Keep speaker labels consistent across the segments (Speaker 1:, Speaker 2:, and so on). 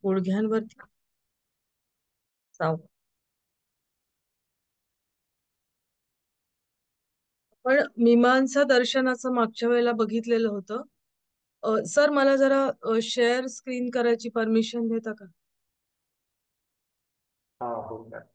Speaker 1: गुडघ्यांवरती साव. पण मीमांसा दर्शनाचं मागच्या वेळेला बघितलेलं होतं. सर मला जरा शेअर स्क्रीन करायची परमिशन देता का?
Speaker 2: हा हो का.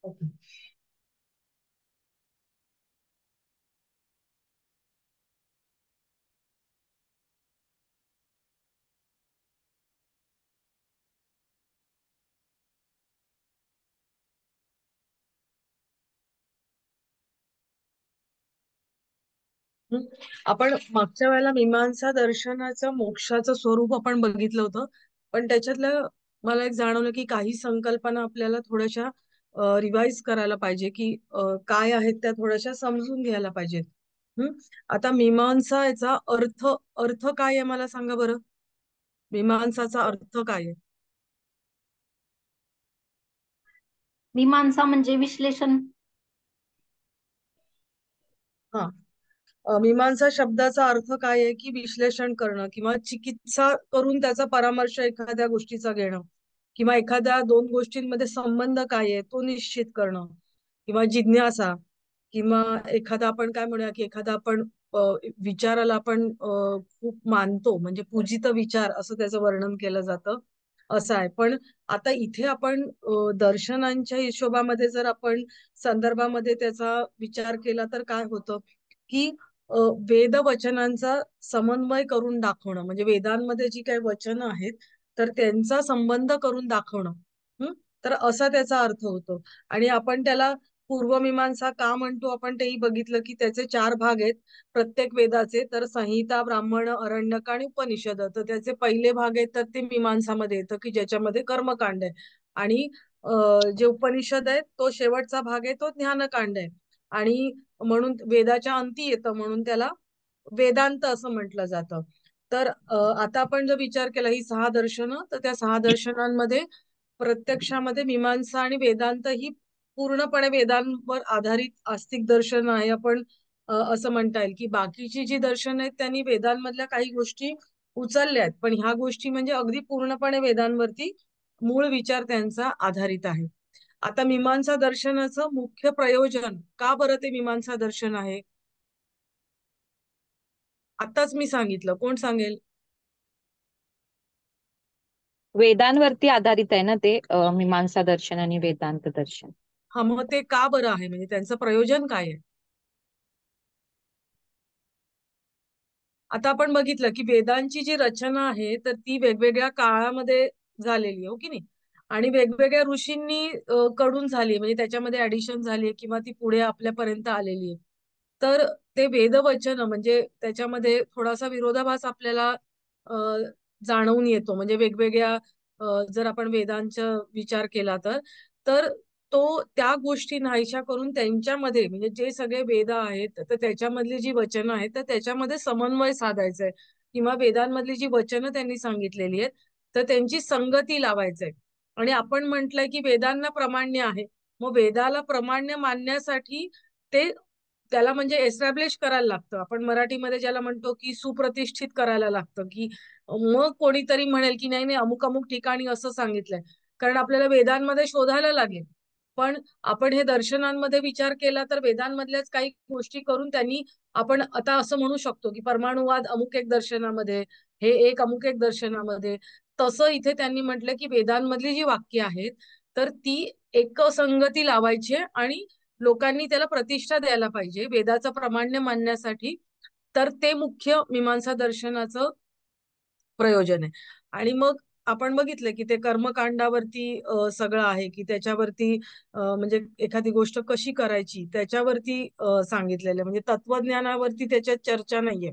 Speaker 1: ओके. हं. आपण मागच्या वेळेला मीमांसा दर्शनाचं मोक्षाचं स्वरूप आपण बघितलं होतं. पण त्याच्यातलं मला एक जाणवलं की काही संकल्पना आपल्याला थोड्याशा रिवाइज करायला पाहिजे, की काय आहेत त्या थोड्याशा समजून घ्यायला पाहिजेत. हं. आता मीमांसा याचा अर्थ अर्थ काय आहे मला सांगा बरं. मीमांसाचा अर्थ काय आहे?
Speaker 3: मीमांसा म्हणजे विश्लेषण.
Speaker 1: हा. मीमांसा शब्दाचा अर्थ काय आहे, की विश्लेषण करणं किंवा चिकित्सा करून त्याचा परामर्श एखाद्या गोष्टीचा घेणं किंवा एखाद्या दोन गोष्टींमध्ये संबंध काय आहे तो निश्चित करणं किंवा जिज्ञासा किंवा एखादा आपण काय म्हणूया की एखादा आपण अ, विचाराला आपण खूप मानतो म्हणजे पूजित विचार असं त्याचं वर्णन केलं जातं. असं आहे. पण आता इथे आपण दर्शनांच्या हिशोबामध्ये जर आपण संदर्भामध्ये त्याचा विचार केला तर काय होतं की अ, वेद वचनांचा समन्वय करून दाखवणं म्हणजे वेदांमध्ये जी काही वचनं आहेत तर त्यांचा संबंध करून दाखवणं. हं? तर असा त्याचा अर्थ होतो. आणि आपण त्याला पूर्वमीमांसा का म्हणतो आपण तेही बघितलं की त्याचे चार भाग आहेत प्रत्येक वेदाचे. तर संहिता, ब्राह्मण, अरण्यक आणि उपनिषद. तर त्याचे पहिले भाग आहेत तर ते मीमांसामध्ये येतं की ज्याच्यामध्ये कर्मकांड आहे. आणि जे उपनिषद आहेत तो शेवटचा भाग आहे तो ज्ञानकांड आहे. आणि म्हणून वेदाच्या अंती येतं म्हणून त्याला वेदांत असं म्हटलं जातं. तर आता आपण जर विचार केला ही सहा दर्शनं तर त्या सहा दर्शनांमध्ये प्रत्यक्षामध्ये मीमांसा आणि वेदांत ही पूर्णपणे वेदांवर आधारित आस्तिक दर्शन आहे. आपण असं म्हणता येईल की बाकीची जी दर्शन आहेत त्यांनी वेदांमधल्या काही गोष्टी उचलल्या आहेत पण ह्या गोष्टी म्हणजे अगदी पूर्णपणे वेदांवरती मूळ विचार त्यांचा आधारित आहे. आता मीमांसा दर्शनाचं मुख्य प्रयोजन का बरं ते मीमांसा दर्शन आहे आताच मी सांगितलं. कोण सांगेल?
Speaker 4: वेदांवरती आधारित आहे ना ते मीमांसा दर्शन आणि वेदांत दर्शन.
Speaker 1: हा मग ते का बरं आहे म्हणजे त्यांचं प्रयोजन काय आहे? आता आपण बघितलं की वेदांची जी रचना आहे तर ती वेगवेगळ्या काळामध्ये झालेली हो की नाही. आणि वेगवेगळ्या ऋषींनी कडून झाली म्हणजे त्याच्यामध्ये ऍडिशन झाली किंवा ती पुढे आपल्यापर्यंत आलेली आहे. तर ते वेदवचन म्हणजे त्याच्यामध्ये थोडासा विरोधाभास आपल्याला अ, जाणवून येतो म्हणजे वेगवेगळ्या जर आपण वेदांचा विचार केला तर तर तो त्या गोष्टी नाहीशा करून त्यांच्यामध्ये म्हणजे जे सगळे वेद आहेत तर त्याच्यामधली जी वचनं आहेत तर त्याच्यामध्ये समन्वय साधायचा आहे किंवा वेदांमधली जी वचनं त्यांनी सांगितलेली आहेत तर त्यांची संगती लावायचंय. आणि आपण म्हटलंय की वेदांना प्रामाण्य आहे. मग वेदाला प्रामाण्य मानण्यासाठी ते त्याला म्हणजे एस्टॅब्लिश करायला लागतं. आपण मराठीमध्ये ज्याला म्हणतो की सुप्रतिष्ठित करायला लागतं की मग कोणीतरी म्हणेल की नाही नाही अमुक अमुक ठिकाणी असं सांगितलंय. कारण आपल्याला वेदांमध्ये शोधायला लागेल. पण आपण हे दर्शनांमध्ये विचार केला तर वेदांमधल्याच काही गोष्टी करून त्यांनी आपण आता असं म्हणू शकतो की परमाणुवाद अमुक एक दर्शनामध्ये हे एक अमुक एक दर्शनामध्ये. तसं इथे त्यांनी म्हटलं की वेदांमधली जी वाक्य आहेत तर ती एकसंगती लावायची आहे आणि लोकांनी त्याला प्रतिष्ठा द्यायला पाहिजे वेदाचं प्रामाण्य मानण्यासाठी. तर ते मुख्य मीमांसा दर्शनाचं प्रयोजन आहे. आणि मग आपण बघितलं की ते कर्मकांडावरती सगळं आहे की त्याच्यावरती म्हणजे एखादी गोष्ट कशी करायची त्याच्यावरती सांगितलेलं आहे म्हणजे तत्वज्ञानावरती त्याच्यात चर्चा नाहीये.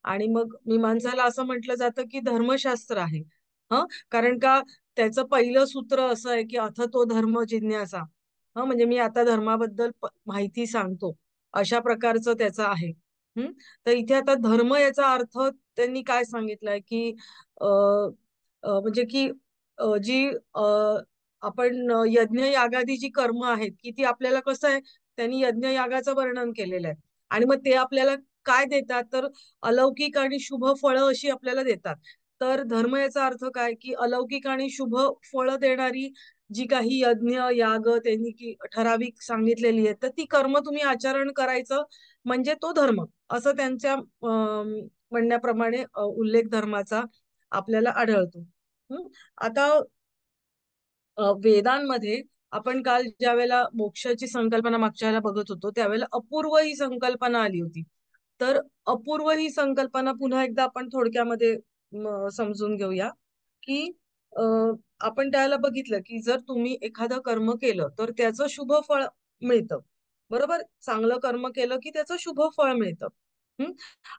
Speaker 1: आणि मग मीमांसाला असं म्हटलं जातं की धर्मशास्त्र आहे. कारण का त्याचं पहिलं सूत्र असं आहे की अथ तो धर्म जिज्ञासा. म्हणजे मी आता धर्माबद्दल माहिती सांगतो, अशा प्रकारचं त्याचं आहे. तर इथे आता धर्म याचा अर्थ त्यांनी काय सांगितलंय की अ, म्हणजे की जी आपण यज्ञ यागादी जी कर्म आहेत की ती आपल्याला कसं आहे, त्यांनी यज्ञ यागाचं वर्णन केलेलं आहे. आणि मग ते आपल्याला काय देतात, तर अलौकिक आणि शुभ फळं अशी आपल्याला देतात. तर धर्म याचा अर्थ काय की अलौकिक आणि शुभ फळं देणारी जी काही यज्ञ याग त्यांनी की ठराविक सांगितलेली आहे, तर ती कर्म तुम्ही आचरण करायचं म्हणजे तो धर्म, असं त्यांच्या म्हणण्याप्रमाणे उल्लेख धर्माचा आपल्याला आढळतो. आता वेदांमध्ये आपण काल ज्या वेळेला मोक्षाची संकल्पना मागच्या वेळेला बघत होतो, त्यावेळेला अपूर्व ही संकल्पना आली होती. तर अपूर्व ही संकल्पना पुन्हा एकदा आपण थोडक्यामध्ये समजून घेऊया की अ, आपण त्याला बघितलं की जर तुम्ही एखादं कर्म केलं तर त्याचं शुभ फळ मिळतं. बरोबर, चांगलं कर्म केलं की त्याचं शुभ फळ मिळतं. हम्म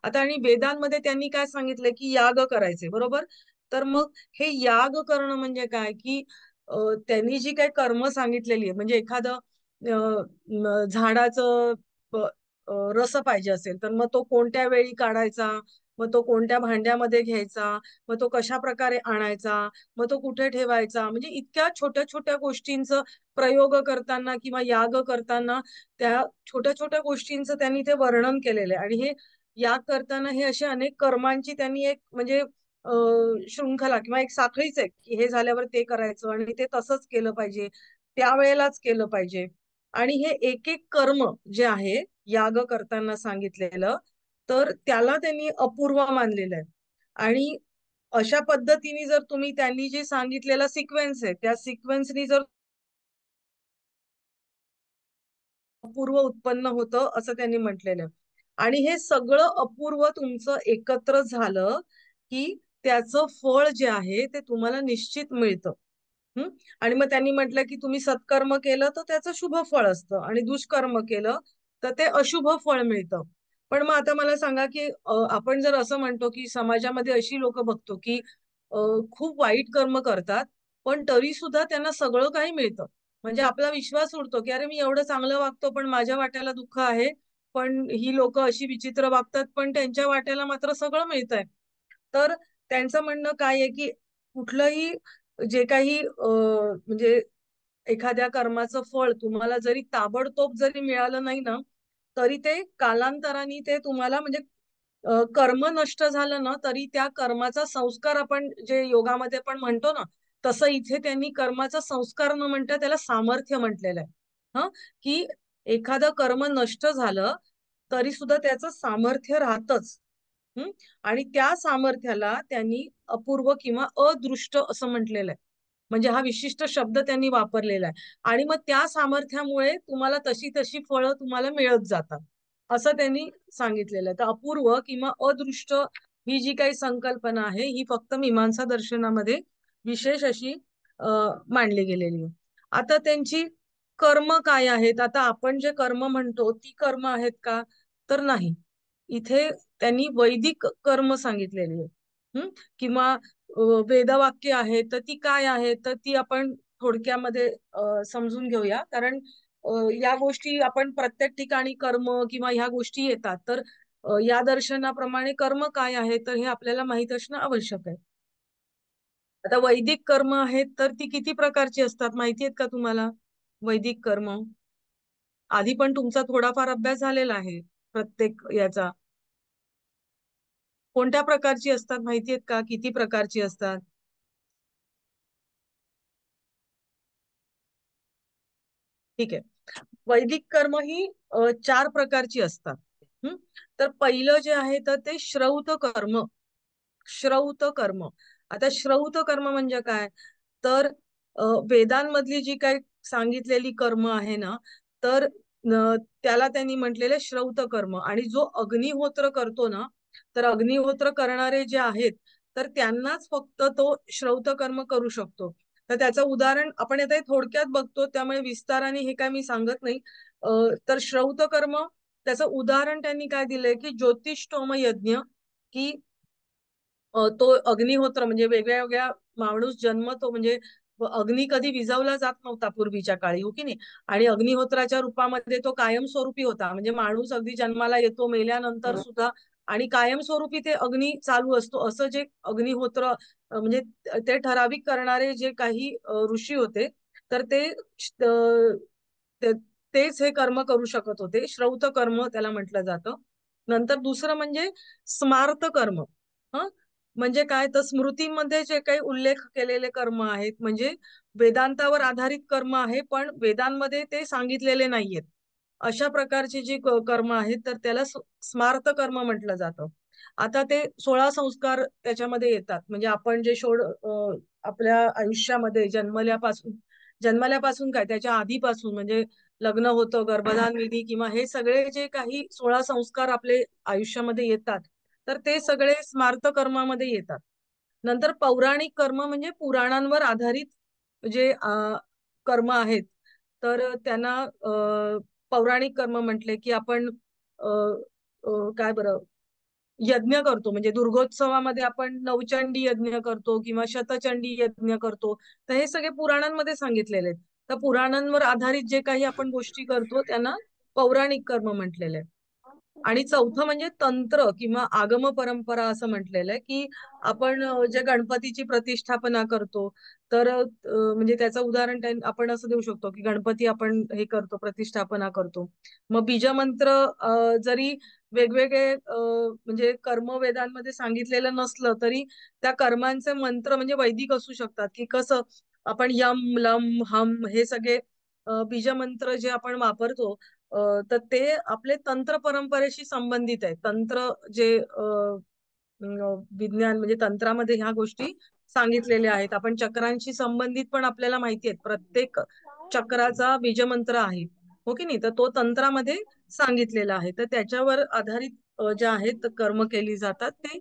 Speaker 1: आता आणि वेदांमध्ये त्यांनी काय सांगितलंय की याग करायचे. बरोबर, तर मग हे याग करणं म्हणजे काय की त्यांनी जी काही कर्म सांगितलेली आहे, म्हणजे एखादं झाडाचं रस पाहिजे असेल तर मग तो कोणत्या वेळी काढायचा, मग तो कोणत्या भांड्यामध्ये घ्यायचा, मग तो कशा प्रकारे आणायचा, मग तो कुठे ठेवायचा, म्हणजे इतक्या छोट्या छोट्या गोष्टींचं प्रयोग करताना किंवा याग करताना त्या छोट्या छोट्या गोष्टींचं त्यांनी ते वर्णन केलेलं आहे. आणि हे याग करताना हे असे अनेक कर्मांची त्यांनी एक म्हणजे शृंखला किंवा एक साखळीच आहे की हे झाल्यावर ते करायचं आणि ते तसंच केलं पाहिजे, त्यावेळेलाच केलं पाहिजे. आणि हे एक एक कर्म जे आहे याग करताना सांगितलेलं, तर त्याला त्यांनी अपूर्व मानलेलं आहे. आणि अशा पद्धतीने जर तुम्ही त्यांनी जे सांगितलेला सिक्वेन्स आहे त्या सिक्वेन्सनी जर अपूर्व उत्पन्न होतं असं त्यांनी म्हटलेलं. आणि हे सगळं अपूर्व तुमचं एकत्र झालं की त्याचं फळ जे आहे ते तुम्हाला निश्चित मिळतं. हम्म आणि मग त्यांनी म्हटलं की तुम्ही सत्कर्म केलं तर त्याचं शुभ फळ असतं आणि दुष्कर्म केलं तर ते अशुभ फळ मिळतं. पण मग आता मला सांगा की आपण जर असं म्हणतो की समाजामध्ये अशी लोक बघतो की खूप वाईट कर्म करतात पण तरी सुद्धा त्यांना सगळं काही मिळतं. म्हणजे आपला विश्वास उडतो की अरे मी एवढं चांगलं वागतो पण माझ्या वाट्याला दुःख आहे, पण ही लोक अशी विचित्र वागतात पण त्यांच्या वाट्याला मात्र सगळं मिळतंय. तर त्यांचं म्हणणं काय आहे की कुठलंही जे काही म्हणजे एखाद्या कर्माचं फळ तुम्हाला जरी ताबडतोब जरी मिळालं नाही ना, तरी ते कालांतराने ते तुम्हाला म्हणजे कर्म नष्ट झालं ना तरी त्या कर्माचा संस्कार आपण जे योगामध्ये पण म्हणतो ना, तसं इथे त्यांनी कर्माचा संस्कार न म्हणता त्याला सामर्थ्य म्हटलेलं आहे. की एखादं कर्म नष्ट झालं तरी सुद्धा त्याचं सामर्थ्य राहतच. आणि त्या सामर्थ्याला त्यांनी अपूर्व किंवा अदृष्ट असं म्हटलेलं आहे. म्हणजे हा विशिष्ट शब्द त्यांनी वापरलेला आहे. आणि मग त्या सामर्थ्यामुळे तुम्हाला तशी तशी फळं तुम्हाला मिळत जातात असं त्यांनी सांगितलेलं आहे. तर अपूर्व किंवा अदृष्ट ही जी काही संकल्पना आहे ही फक्त मीमांसा दर्शनामध्ये विशेष अशी मांडली गेलेली आहे. आता त्यांची कर्म काय आहेत, आता आपण जे कर्म म्हणतो ती कर्म आहेत का, तर नाही. इथे त्यांनी वैदिक कर्म सांगितलेली आहे. किंवा वेदवाक्य आहे तर ती काय आहे, तर ती आपण थोडक्यामध्ये समजून घेऊया. कारण या गोष्टी आपण प्रत्येक ठिकाणी कर्म किंवा ह्या गोष्टी येतात, तर या दर्शनाप्रमाणे कर्म काय आहे तर हे आपल्याला माहित असणं आवश्यक आहे. आता वैदिक कर्म आहेत तर ती किती प्रकारची असतात माहिती आहेत का तुम्हाला? वैदिक कर्म आधी पण तुमचा थोडाफार अभ्यास झालेला आहे प्रत्येक याचा. कोणत्या प्रकारची असतात माहिती आहेत का, किती प्रकारची असतात? ठीक आहे. वैदिक कर्म ही 4 प्रकारची असतात. हं? तर पहिलं जे आहे तर ते श्रौत कर्म. श्रौत कर्म. आता श्रौत कर्म म्हणजे काय, तर वेदांमधली जी काही सांगितलेली कर्म आहे ना, तर त्याला त्यांनी म्हटलेले श्रौत कर्म. आणि जो अग्निहोत्र करतो ना, तर अग्निहोत्र करणारे जे आहेत तर त्यांनाच फक्त तो श्रौत कर्म करू शकतो. तर त्याचं उदाहरण आपण आता हे थोडक्यात बघतो त्यामुळे विस्ताराने हे काय मी सांगत नाही. तर श्रौत कर्म त्याचं उदाहरण त्यांनी काय दिलंय की ज्योतिष्टोम यज्ञ, की तो अग्निहोत्र म्हणजे वेगळ्या वेगळ्या माणूस जन्मतो, म्हणजे अग्नी कधी विझवला जात नव्हता पूर्वीच्या काळी, हो की नाही. आणि अग्निहोत्राच्या रूपामध्ये तो कायमस्वरूपी होता, म्हणजे माणूस अगदी जन्माला येतो मेल्यानंतर सुद्धा आणि कायमस्वरूपी ते अग्नी चालू असतो, असं जे अग्निहोत्र म्हणजे ते ठराविक करणारे जे काही ऋषी होते, तर ते- तेच हे कर्म करू शकत होते. श्रौत कर्म त्याला म्हटलं जातं. नंतर दुसरं म्हणजे स्मार्त कर्म. हं म्हणजे काय, तर स्मृतीमध्ये जे काही उल्लेख केलेले कर्म आहेत, म्हणजे वेदांतावर आधारित कर्म आहे, पण वेदांमध्ये ते सांगितलेले नाहीयेत, अशा प्रकारची जी कर्म आहेत, तर त्याला स्मार्त कर्म म्हटलं जातं. आता ते 16 संस्कार त्याच्यामध्ये येतात, म्हणजे आपण जे आपल्या आयुष्यामध्ये जन्मल्यापासून काय त्याच्या आधीपासून, म्हणजे लग्न होतं, गर्भधान विधी किंवा हे सगळे जे काही 16 संस्कार आपले आयुष्यामध्ये येतात, तर ते सगळे स्मार्त कर्मामध्ये येतात. नंतर पौराणिक कर्म म्हणजे पुराणांवर आधारित जे कर्म आहेत, तर त्यांना पौराणिक कर्म म्हटले की आपण अ, काय बरं, यज्ञ करतो, म्हणजे दुर्गोत्सवामध्ये आपण नवचंडी यज्ञ करतो किंवा शतचंडी यज्ञ करतो, तर हे सगळे पुराणांमध्ये सांगितलेले आहेत. तर पुराणांवर आधारित जे काही आपण गोष्टी करतो त्यांना पौराणिक कर्म म्हटलेले आहे. आणि चौथं म्हणजे तंत्र किंवा आगम परंपरा असं म्हटलेलं आहे, की आपण जे गणपतीची प्रतिष्ठापना करतो, तर म्हणजे त्याचं उदाहरण आपण असं देऊ शकतो की गणपती आपण हे करतो, प्रतिष्ठापना करतो. मग बीजमंत्र जरी वेगवेगळे म्हणजे कर्म वेदांमध्ये सांगितलेलं नसलं, तरी त्या कर्मांचे मंत्र म्हणजे वैदिक असू शकतात, की कसं आपण यम लम हम हे सगळे बीजमंत्र जे आपण वापरतो, तर ते आपले तंत्र परंपरेशी संबंधित आहे. तंत्र जे विज्ञान म्हणजे तंत्रामध्ये ह्या गोष्टी सांगितलेल्या आहेत. आपण चक्रांशी संबंधित पण आपल्याला माहिती आहेत, प्रत्येक चक्राचा बीजमंत्र आहे, हो की नाही. तर तो तंत्रामध्ये सांगितलेला आहे, तर त्याच्यावर आधारित ज्या आहेत कर्म केली जातात, ते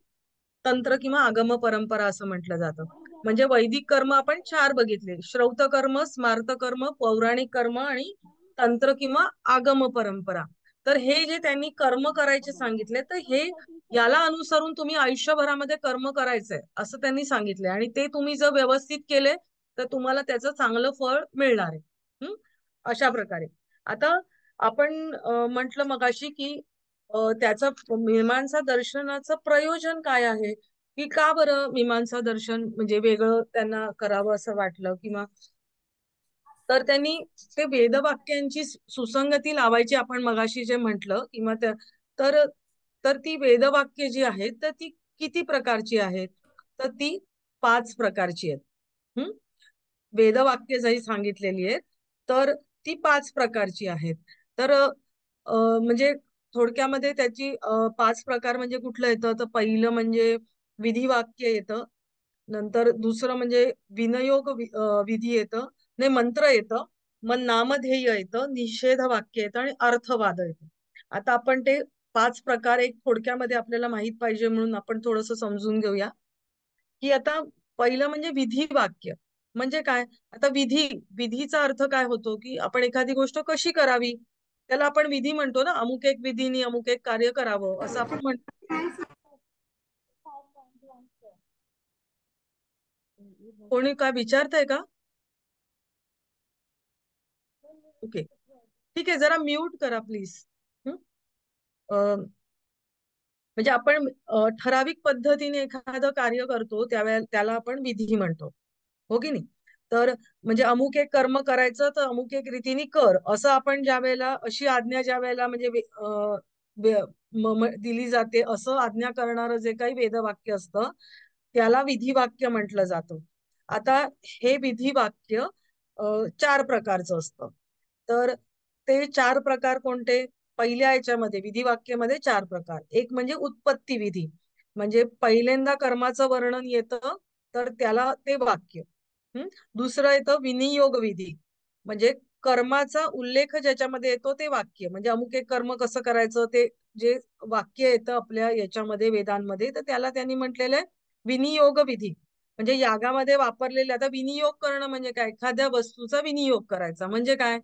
Speaker 1: तंत्र किंवा आगम परंपरा असं म्हटलं जातं. म्हणजे वैदिक कर्म आपण 4 बघितले: श्रौत कर्म, स्मार्त कर्म, पौराणिक कर्म आणि तंत्र किंवा आगम परंपरा. तर हे जे त्यांनी कर्म करायचे सांगितले, तर हे याला अनुसरून तुम्ही आयुष्यभरामध्ये कर्म करायचंय असं त्यांनी सांगितले, आणि ते तुम्ही जर व्यवस्थित केले तर तुम्हाला त्याचं चांगलं फळ मिळणार आहे. अशा प्रकारे. आता आपण म्हटलं मगाशी की त्याचं मीमांसा दर्शनाचं प्रयोजन काय आहे, की का बरं मीमांसा दर्शन म्हणजे वेगळं त्यांना करावं असं वाटलं, किंवा तर त्यांनी ते वेदवाक्यांची सुसंगती लावायची, आपण मगाशी जे म्हटलं, किंवा तर तर ती वेदवाक्य जी आहेत, तर ती किती प्रकारची आहेत, तर ती 5 प्रकारची आहेत. हम्म वेदवाक्य जरी सांगितलेली आहेत, तर ती 5 प्रकारची आहेत. तर म्हणजे थोडक्यामध्ये त्याची 5 प्रकार म्हणजे कुठलं येतं, तर पहिलं म्हणजे विधिवाक्य येतं. नंतर दुसरं म्हणजे विधी येतं, नाही मंत्र येतं. मग नामधेय येतं, निषेध वाक्य येतं आणि अर्थवाद येतं. आता आपण ते 5 प्रकार एक थोडक्यामध्ये आपल्याला माहित पाहिजे म्हणून आपण थोडंसं समजून घेऊया, की आता पहिलं म्हणजे विधी वाक्य म्हणजे काय. आता विधीचा अर्थ काय होतो, की आपण एखादी गोष्ट कशी करावी, त्याला आपण विधी म्हणतो ना. अमुक एक विधीनी अमुक एक कार्य करावं असं आपण म्हणतो. कोणी काय विचारतंय का? ओके, ठीक आहे, जरा म्यूट करा प्लीज. म्हणजे आपण ठराविक पद्धतीने एखादं कार्य करतो त्यावेळेला त्याला आपण विधी म्हणतो, हो की नाही. तर म्हणजे अमुक एक कर्म करायचं तर अमुक एक रीतीने कर, असं आपण ज्या वेळेला अशी आज्ञा ज्या वेळेला म्हणजे दिली जाते, असं आज्ञा करणारं जे काही वेदवाक्य असतं त्याला विधिवाक्य म्हटलं जातं. आता हे विधिवाक्य 4 प्रकारचं असतं. तर ते 4 प्रकार कोणते? पहिल्या याच्यामध्ये विधिवाक्यामध्ये 4 प्रकार. एक म्हणजे उत्पत्ती विधी, म्हणजे पहिल्यांदा कर्माचं वर्णन येतं, तर त्याला ते वाक्य. दुसरं येतं विनियोग विधी, म्हणजे कर्माचा उल्लेख ज्याच्यामध्ये येतो ते वाक्य, म्हणजे अमुक एक कर्म कसं करायचं ते जे वाक्य येतं आपल्या याच्यामध्ये वेदांमध्ये, तर त्याला त्यांनी म्हटलेलं आहे विनियोग विधी. म्हणजे यागामध्ये वापरलेले, आता विनियोग करणं म्हणजे काय, एखाद्या वस्तूचा विनियोग करायचा म्हणजे काय,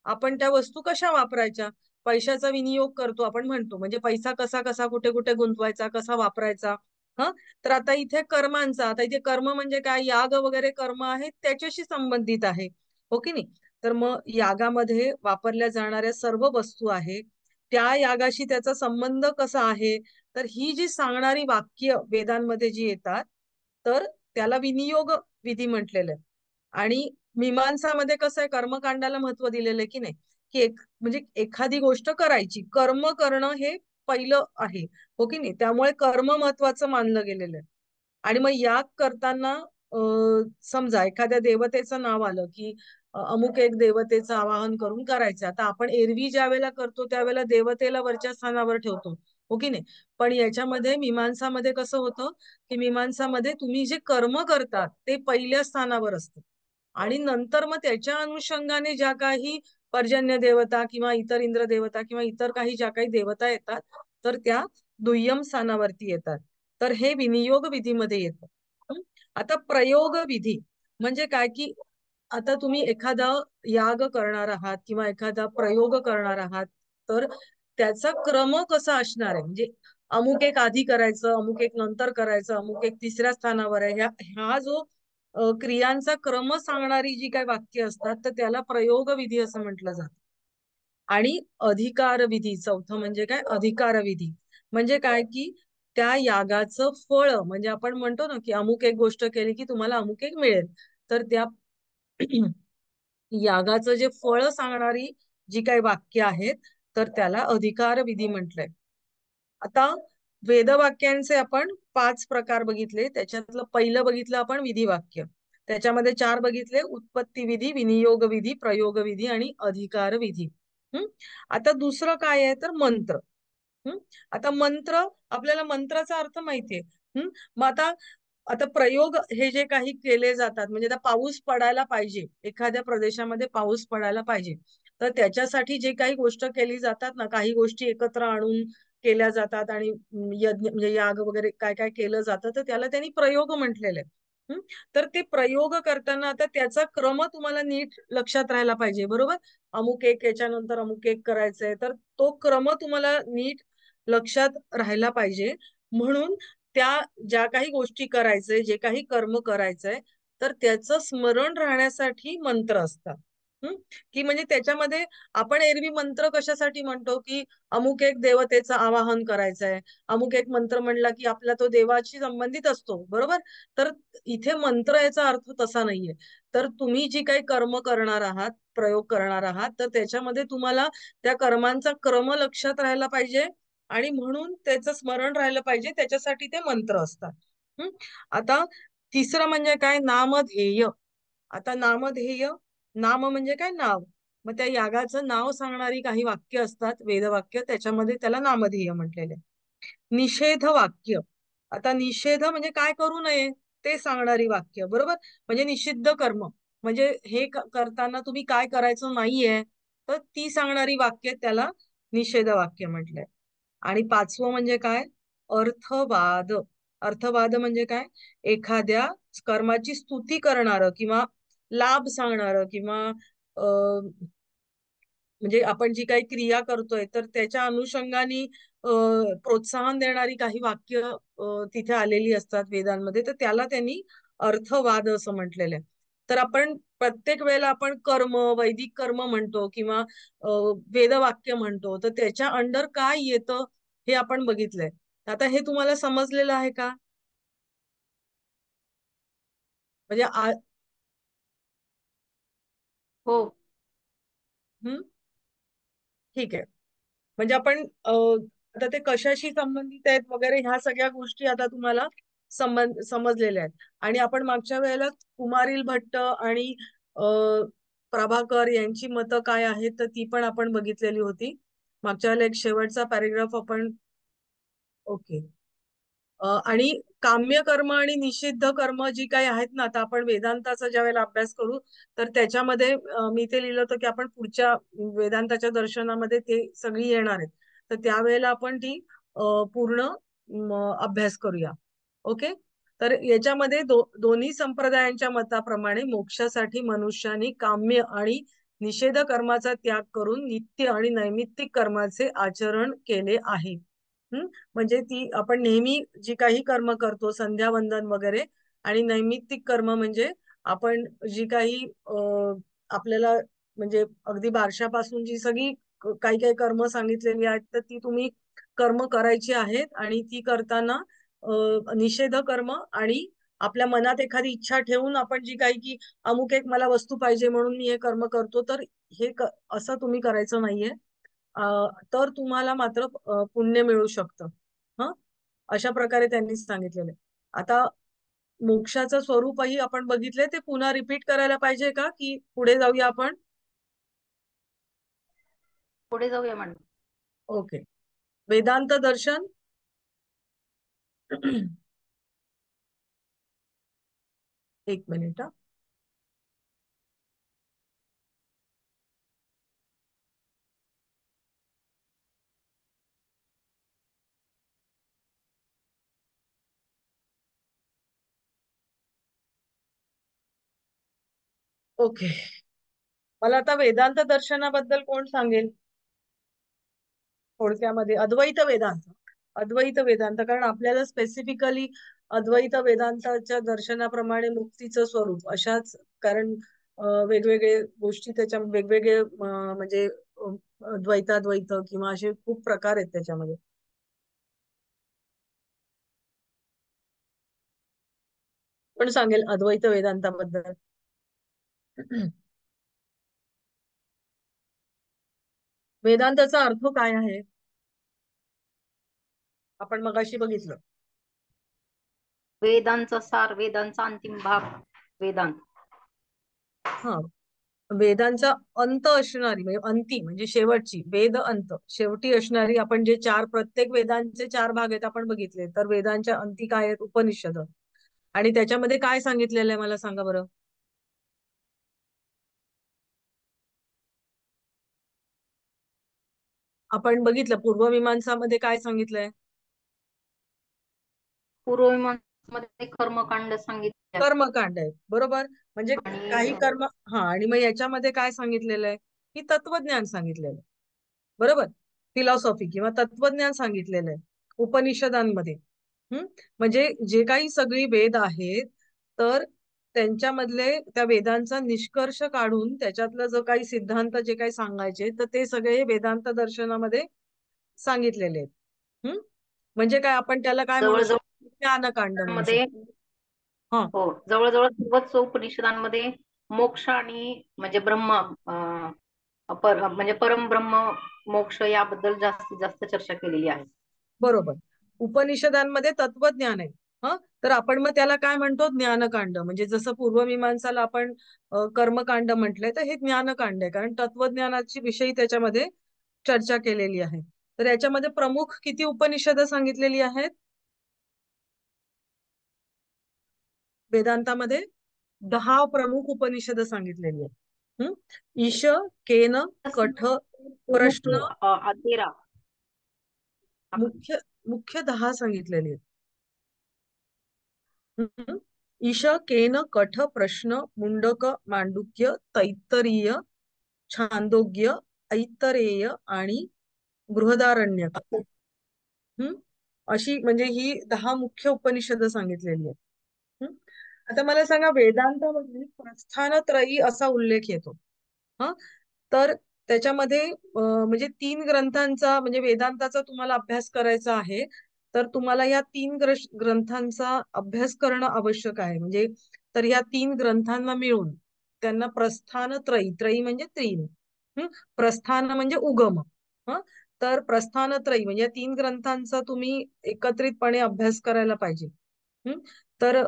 Speaker 1: आपण त्या वस्तू कशा वापरायच्या, पैशाचा विनियोग करतो आपण म्हणतो, म्हणजे पैसा कसा कसा कुठे कुठे गुंतवायचा, कसा वापरायचा, हा, तर आता इथे कर्मांचा, आता इथे कर्म म्हणजे काय, याग वगैरे कर्म आहेत त्याच्याशी संबंधित आहे, हो की नाही. तर मग यागामध्ये वापरल्या जाणाऱ्या सर्व वस्तू आहे, त्या यागाशी त्याचा संबंध कसा आहे, तर ही जी सांगणारी वाक्य वेदांमध्ये जी येतात, तर त्याला विनियोग विधी म्हटलेलं आहे. आणि मीमांसामध्ये कसं आहे, कर्मकांडाला महत्व दिलेलं आहे की नाही, की म्हणजे एखादी गोष्ट करायची, कर्म करणं हे पहिलं आहे, हो की नाही. त्यामुळे कर्म महत्वाचं मानलं गेलेलं आहे. आणि मग याग करताना समजा एखाद्या देवतेचं नाव आलं की अमुक एक देवतेचं आवाहन करून करायचं, आता आपण एरवी ज्या वेळेला करतो त्यावेळेला देवतेला वरच्या स्थानावर ठेवतो, हो की नाही. पण याच्यामध्ये मीमांसामध्ये कसं होतं, की मीमांसामध्ये तुम्ही जे कर्म करतात ते पहिल्या स्थानावर असतं, आणि नंतर मग त्याच्या अनुषंगाने ज्या काही पर्जन्य देवता किंवा इतर इंद्र देवता किंवा इतर काही ज्या काही देवता येतात, तर त्या दुय्यम स्थानावरती येतात. तर हे विनियोग विधीमध्ये येतं. हं? आता प्रयोग विधी म्हणजे काय, की आता तुम्ही एखादा याग करणार आहात किंवा एखादा प्रयोग करणार आहात, तर त्याचा क्रम कसा असणार आहे, म्हणजे अमुक एक आधी करायचं, अमुक एक नंतर करायचं, अमुक एक तिसऱ्या स्थानावर आहे, हा जो क्रियांचा क्रम सांगणारी जी काही वाक्य असतात, तर त्याला प्रयोग विधी असं म्हटलं जातं. आणि अधिकार विधी, चौथं म्हणजे काय, अधिकार विधी म्हणजे काय, की त्या यागाचं फळ, म्हणजे आपण म्हणतो ना की अमुक एक गोष्ट केली की तुम्हाला अमुक एक मिळेल, तर त्या यागाचं जे फळ सांगणारी जी काही वाक्य आहेत, तर त्याला अधिकार विधी म्हटलंय. आता वेदवाक्यांचे आपण 5 प्रकार बघितले, त्याच्यातलं पहिलं बघितलं आपण विधी वाक्य, त्याच्यामध्ये 4 बघितले, उत्पत्ती विधी, विनियोग विधी, प्रयोग विधी आणि अधिकार विधी. आता दुसरं काय आहे, तर मंत्र. हम्म आता मंत्र, आपल्याला मंत्राचा अर्थ माहितीये. मग आता आता प्रयोग हे जे काही केले जातात, म्हणजे आता पाऊस पडायला पाहिजे, एखाद्या प्रदेशामध्ये पाऊस पडायला पाहिजे, तर त्याच्यासाठी जे काही गोष्ट केली जातात ना, काही गोष्टी एकत्र आणून केल्या जातात आणि यज्ञ म्हणजे याग वगैरे काय काय केलं जातं, तर त्याला त्यांनी प्रयोग म्हटलेले आहे. तर ते प्रयोग करताना आता त्याचा क्रम तुम्हाला नीट लक्षात राहायला पाहिजे, बरोबर. अमुक एक याच्यानंतर अमुक एक करायचंय, तर तो क्रम तुम्हाला नीट लक्षात राहायला पाहिजे. म्हणून त्या ज्या काही गोष्टी करायचंय, जे काही कर्म करायचंय, तर त्याचं स्मरण राहण्यासाठी मंत्र असतात. की म्हणजे त्याच्यामध्ये आपण एरवी मंत्र कशासाठी म्हणतो, की अमुक एक देवतेचं आवाहन करायचंय, अमुक एक मंत्र म्हणला की आपला तो देवाशी संबंधित असतो, बरोबर. तर इथे मंत्र याचा अर्थ तसा नाहीये. तर तुम्ही जी काही कर्म करणार आहात, प्रयोग करणार आहात, तर त्याच्यामध्ये तुम्हाला त्या कर्मांचा क्रम लक्षात राहायला पाहिजे, आणि म्हणून त्याचं स्मरण राहिलं पाहिजे, त्याच्यासाठी ते मंत्र असतात. हम्म आता तिसरं म्हणजे काय, नामध्येय. आता नामध्येय, नाम म्हणजे काय, नाव. मग त्या यागाचं नाव सांगणारी काही वाक्य असतात, वेदवाक्य, त्याच्यामध्ये त्याला नामध्येय म्हटलेले. निषेध वाक्य, आता निषेध म्हणजे काय करू नये ते सांगणारी वाक्य, बरोबर. म्हणजे निषिद्ध कर्म, म्हणजे हे करताना तुम्ही काय करायचं नाहीये, तर ती सांगणारी वाक्य, त्याला निषेध वाक्य म्हटलंय. आणि पाचवं म्हणजे काय, अर्थवाद. अर्थवाद म्हणजे काय, एखाद्या कर्माची स्तुती करणारं किंवा लाभ सांगणारं किंवा म्हणजे आपण जी काही क्रिया करतोय, तर त्याच्या अनुषंगाने प्रोत्साहन देणारी काही वाक्य तिथे आलेली असतात वेदांमध्ये, तर त्याला त्यांनी अर्थवाद असं म्हटलेलं आहे. तर आपण प्रत्येक वेळेला आपण कर्म, वैदिक कर्म म्हणतो किंवा वेदवाक्य म्हणतो, तर त्याच्या अंडर काय येतं हे आपण बघितलंय. आता हे तुम्हाला समजलेलं आहे का, म्हणजे
Speaker 3: हो.
Speaker 1: हम्म ठीक आहे. म्हणजे आपण आता ते कशाशी संबंधित आहेत वगैरे ह्या सगळ्या गोष्टी आता तुम्हाला समजलेल्या आहेत. आणि आपण मागच्या वेळेला कुमारील भट्ट आणि प्रभाकर यांची मतं काय आहेत, तर ती पण आपण बघितलेली होती. मागच्या वेळेला एक शेवटचा पॅरेग्राफ आपण, ओके. आणि काम्य कर्म आणि निषिद्ध कर्म जी काही आहेत ना, आता आपण वेदांताचा ज्या वेळेला अभ्यास करू, तर त्याच्यामध्ये मी ते लिहिलं होतं की आपण पुढच्या वेदांताच्या दर्शनामध्ये ते सगळी येणार आहेत, तर त्यावेळेला आपण ती पूर्ण अभ्यास करूया. ओके. तर याच्यामध्ये दोन्ही संप्रदायांच्या मताप्रमाणे मोक्षासाठी मनुष्याने काम्य आणि निषेध कर्माचा त्याग करून नित्य आणि नैमित्तिक कर्माचे आचरण केले आहे. म्हणजे ती आपण नेहमी जी काही कर्म करतो, संध्यावंदन वगैरे, आणि नैमित्तिक कर्म म्हणजे आपण जी काही आपल्याला म्हणजे अगदी बारशापासून जी सगळी काही काही कर्म सांगितलेली आहेत, तर ती तुम्ही कर्म करायची आहेत. आणि ती करताना निषेध कर्म आणि आपल्या मनात एखादी इच्छा ठेवून आपण जी काही की अमुक एक मला वस्तू पाहिजे म्हणून मी हे कर्म करतो, तर असं तुम्ही करायचं नाहीये. तर तुम्हाला मात्र पुण्य मिळू शकतं. हं अशा प्रकारे त्यांनी सांगितलेलं आहे. आता मोक्षाचं स्वरूपही आपण बघितले, ते पुन्हा रिपीट करायला पाहिजे का, की पुढे जाऊया आपण?
Speaker 3: पुढे जाऊया मॅडम.
Speaker 1: ओके. वेदांत दर्शन. एक मिनिट. ओके. मला आता वेदांत दर्शनाबद्दल कोण सांगेल थोडक्यामध्ये? अद्वैत वेदांत. अद्वैत वेदांत, कारण आपल्याला स्पेसिफिकली अद्वैत वेदांताच्या दर्शनाप्रमाणे मुक्तीचं स्वरूप अशाच, कारण वेगवेगळे गोष्टी त्याच्या वेगवेगळे म्हणजे द्वैताद्वैत किंवा असे खूप प्रकार आहेत त्याच्यामध्ये. पण सांगेल अद्वैत वेदांताबद्दल? वेदांताचा अर्थ काय आहे आपण मगाशी बघितलं.
Speaker 3: वेदांचा सार, वेदांचा अंतिम भाग वेदांत.
Speaker 1: हा, वेदांचा अंत असणारी म्हणजे अंती म्हणजे शेवटची, वेद अंत शेवटी असणारी, आपण जे प्रत्येक वेदांचे 4 भाग आहेत आपण बघितले, तर वेदांच्या अंती काय आहेत? उपनिषद. आणि त्याच्यामध्ये काय सांगितलेलं आहे मला सांगा बरं. आपण बघितलं पूर्वमीमांसामध्ये काय सांगितलंय?
Speaker 3: पूर्वमीमांसामध्ये कर्मकांड सांगितले
Speaker 1: कर्मकांड आहे, बरोबर. म्हणजे काही
Speaker 3: आणि
Speaker 1: कर्म. हा, आणि मग याच्यामध्ये काय सांगितलेलं आहे? की तत्वज्ञान सांगितलेलं आहे, बरोबर. फिलॉसॉफी किंवा तत्वज्ञान सांगितलेलं आहे उपनिषदांमध्ये. म्हणजे जे काही सगळी वेद आहेत, तर त्यांच्यामधले त्या वेदांचा निष्कर्ष काढून त्याच्यातलं जो काही सिद्धांत जे काही सांगायचे, तर ते सगळे वेदांत दर्शनामध्ये सांगितलेले आहेत. म्हणजे काय आपण त्याला काय म्हणू
Speaker 3: जवळजवळ
Speaker 1: शकतो? ज्ञानकांड म्हणू
Speaker 3: मध्ये,
Speaker 1: शकतो. हा,
Speaker 3: हो, जवळजवळ सर्वच उपनिषदांमध्ये मोक्ष आणि म्हणजे ब्रह्म म्हणजे परमब्रह्म मोक्ष याबद्दल जास्तीत जास्त चर्चा केलेली आहे.
Speaker 1: बरोबर. उपनिषदांमध्ये तत्वज्ञान आहे. तर आपण मग त्याला काय म्हणतो? ज्ञानकांड. म्हणजे जसं पूर्वमीमांसाला आपण कर्मकांड म्हटलंय, तर हे ज्ञानकांड आहे, कारण तत्वज्ञानाची विषयी त्याच्यामध्ये चर्चा केलेली आहे. तर याच्यामध्ये प्रमुख किती उपनिषद सांगितलेली आहेत वेदांतामध्ये? 10 प्रमुख उपनिषद सांगितलेली आहेत. ईश, केन, कठ, प्रश्न.
Speaker 3: 13.
Speaker 1: मुख्य मुख्य 10 सांगितलेली आहेत. ईश, केन, कठ, प्रश्न, मुंडक, मांडुक्य, तैत्तरीय, छांदोग्य, ऐतरेय आणि बृहदारण्यक. अशी म्हणजे ही 10 मुख्य उपनिषद सांगितलेली आहेत. आता मला सांगा, वेदांतामध्ये प्रस्थानत्रयी असा उल्लेख येतो. हा, तर त्याच्यामध्ये म्हणजे 3 ग्रंथांचा म्हणजे वेदांताचा तुम्हाला अभ्यास करायचा आहे, तर तुम्हाला या 3 ग्रंथांचा अभ्यास करणं आवश्यक आहे. म्हणजे तर या 3 ग्रंथांना मिळून त्यांना प्रस्थानत्रयी, त्रयी म्हणजे 3, प्रस्थान म्हणजे उगम. ह तर प्रस्थानत्रयी म्हणजे या 3 ग्रंथांचा तुम्ही एकत्रितपणे अभ्यास करायला पाहिजे. तर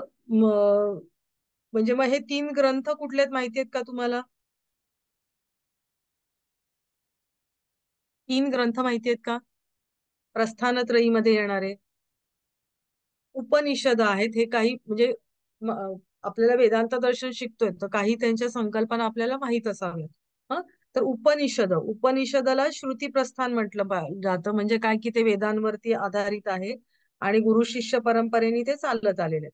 Speaker 1: म्हणजे मग हे 3 ग्रंथ कुठले आहेत माहिती आहेत का तुम्हाला? 3 ग्रंथ माहिती आहेत का प्रस्थानत्रयी मध्ये येणारे? उपनिषद आहेत हे. काही म्हणजे आपल्याला वेदांत दर्शन शिकतोय, तर काही त्यांच्या संकल्पना आपल्याला माहित असाव्यात. तर उपनिषदाला श्रुती प्रस्थान म्हटलं जातं. म्हणजे काय की ते वेदांवरती आधारित आहे आणि गुरु शिष्य परंपरेने ते चालत आलेले.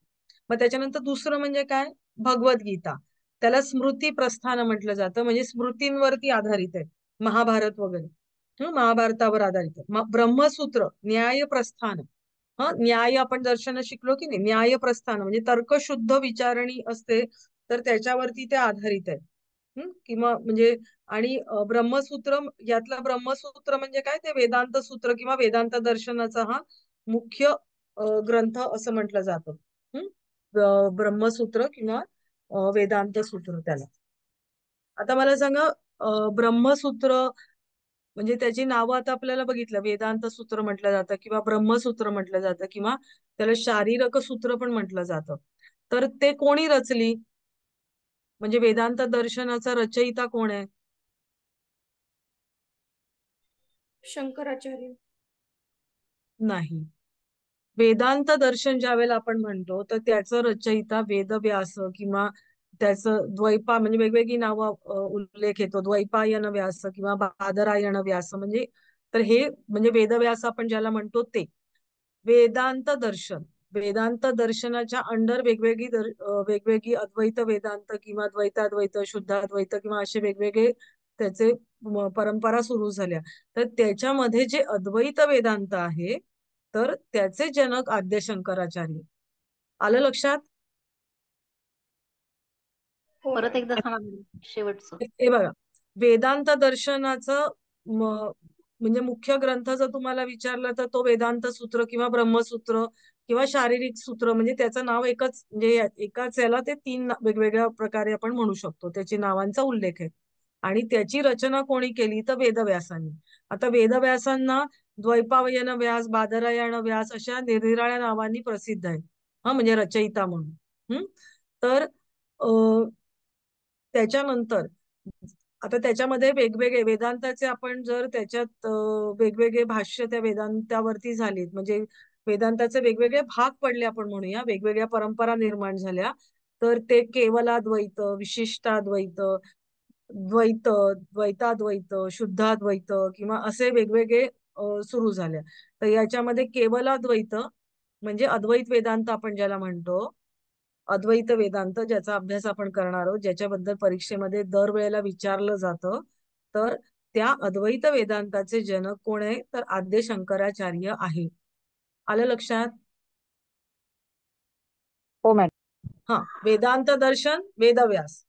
Speaker 1: मग त्याच्यानंतर दुसरं म्हणजे काय? भगवद्गीता. त्याला स्मृती प्रस्थान म्हटलं जातं, म्हणजे स्मृतींवरती आधारित आहे, महाभारत वगैरे. महाभारतावर आधारित आहे. ब्रह्मसूत्र न्याय प्रस्थान. न्याय आपण दर्शन शिकलो की नाही, न्याय प्रस्थान म्हणजे तर्कशुद्ध विचारणी असते, तर त्याच्यावरती ते आधारित आहे. किंवा म्हणजे आणि ब्रह्मसूत्र यातलं ब्रह्मसूत्र म्हणजे काय, ते वेदांत सूत्र किंवा वेदांत दर्शनाचा हा मुख्य ग्रंथ असं म्हटलं जातं. ब्रह्मसूत्र किंवा वेदांत सूत्र त्याला. आता मला सांगा, ब्रह्मसूत्र म्हणजे त्याची नावं आता आपल्याला बघितलं, वेदांत सूत्र म्हटलं जातं किंवा ब्रह्मसूत्र म्हटलं जातं किंवा त्याला शारीरक सूत्र पण म्हटलं जातं. तर ते कोणी रचली, म्हणजे वेदांत दर्शनाचा रचयिता कोण आहे?
Speaker 2: शंकराचार्य.
Speaker 1: नाही. वेदांत दर्शन ज्यावेळेला आपण म्हणतो तर त्याचं रचयिता वेदव्यास किंवा त्याचं द्वैपा म्हणजे वेगवेगळी नावं उल्लेख येतो, द्वैपायन व्यास किंवा बादरायण व्यास म्हणजे. तर हे म्हणजे वेदव्यास आपण ज्याला म्हणतो ते वेदांत दर्शन. वेदांत दर्शनाच्या अंडर वेगवेगळी अद्वैत वेदांत किंवा द्वैताद्वैत, शुद्धाद्वैत किंवा असे वेगवेगळे त्याचे परंपरा सुरू झाल्या. तर त्याच्यामध्ये जे अद्वैत वेदांत आहे तर त्याचे जनक आद्य शंकराचार्य. आलं लक्षात?
Speaker 2: हो
Speaker 3: परत
Speaker 2: मॅडम.
Speaker 3: एकदा सांगा शेवटचं.
Speaker 1: हे बघा, वेदांत दर्शनाचं म्हणजे मुख्य ग्रंथ जर तुम्हाला विचारलं तर तो वेदांत सूत्र किंवा ब्रह्मसूत्र किंवा शारीरिक सूत्र, म्हणजे त्याचं नाव एकच, म्हणजे एकाच याला ते तीन वेगवेगळ्या प्रकारे आपण म्हणू शकतो, त्याची नावांचा उल्लेख आहे. आणि त्याची रचना कोणी केली तर वेदव्यासांनी. आता वेदव्यासांना द्वैपायन व्यास, बादरायण व्यास अशा निरनिराळ्या नावांनी प्रसिद्ध आहे, म्हणजे रचयिता म्हणून. तर त्याच्यानंतर आता त्याच्यामध्ये वेगवेगळे वेदांताचे आपण जर त्याच्यात वेगवेगळे भाष्य त्या वेदांतावरती झालीत, म्हणजे वेदांताचे वेगवेगळे भाग पडले आपण म्हणूया, वेगवेगळ्या परंपरा निर्माण झाल्या. तर ते केवलाद्वैत, विशिष्टाद्वैत, द्वैत, द्वैताद्वैत, शुद्धाद्वैत किंवा असे वेगवेगळे सुरू झाले. तर याच्यामध्ये केवलाद्वैत म्हणजे अद्वैत वेदांत आपण ज्याला म्हणतो, अद्वैत वेदांत ज्याचा अभ्यास आपण करणार आहोत, ज्याच्याबद्दल परीक्षेमध्ये दरवेळेला विचारलं जातं, तर त्या अद्वैत वेदांताचे जनक कोण आहे तर आद्य शंकराचार्य आहे. आलं लक्षात?
Speaker 4: हो मॅडम.
Speaker 1: वेदांत दर्शन वेदव्यास,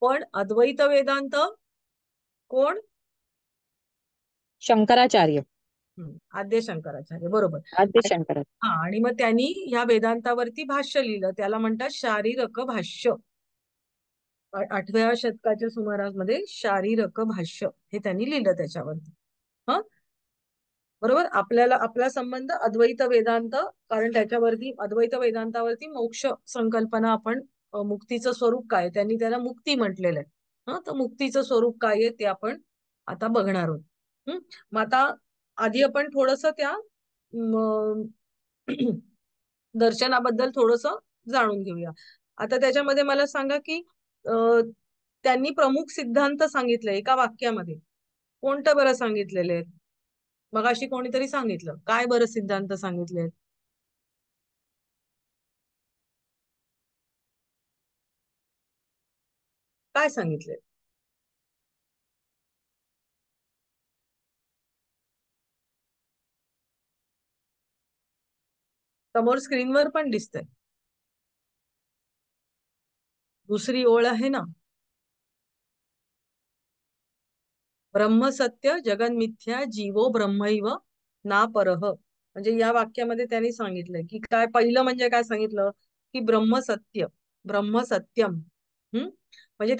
Speaker 1: पण अद्वैत वेदांत कोण?
Speaker 4: शंकराचार्य.
Speaker 1: आद्य शंकराचार्य, बरोबर.
Speaker 4: आद्य शंकराचार्य.
Speaker 1: आणि मग त्यांनी या वेदांतावरती भाष्य लिहिलं, त्याला म्हणतात शारीरक भाष्य. 8व्या शतकाच्या सुमारामध्ये शारीरक भाष्य हे त्यांनी लिहिलं त्याच्यावरती. बरोबर. आपला संबंध अद्वैत वेदांत, कारण त्याच्यावरती अद्वैत वेदांतावरती मोक्ष संकल्पना आपण, मुक्तीचं स्वरूप काय, त्यांनी त्याला मुक्ती म्हटलेलं आहे. तर मुक्तीचं स्वरूप काय आहे ते आपण आता बघणार आहोत. मग आता आधी आपण थोडस त्या दर्शनाबद्दल थोडस जाणून घेऊया. आता त्याच्यामध्ये मला सांगा की त्यांनी प्रमुख सिद्धांत सांगितले एका वाक्यामध्ये, कोणतं बरं सांगितलेले आहेत? मगाशी कोणीतरी सांगितलं, काय बरं सिद्धांत सांगितले? काय सांगितले? समोर स्क्रीनवर पण दिसतंय, दुसरी ओळ आहे ना, ब्रह्म सत्य जगन मिथ्या जीवो ब्रह्मैव ना परह. म्हणजे या वाक्यामध्ये त्यांनी सांगितलंय की काय, पहिलं म्हणजे काय सांगितलं की ब्रह्म सत्य, ब्रह्म सत्यम. म्हणजे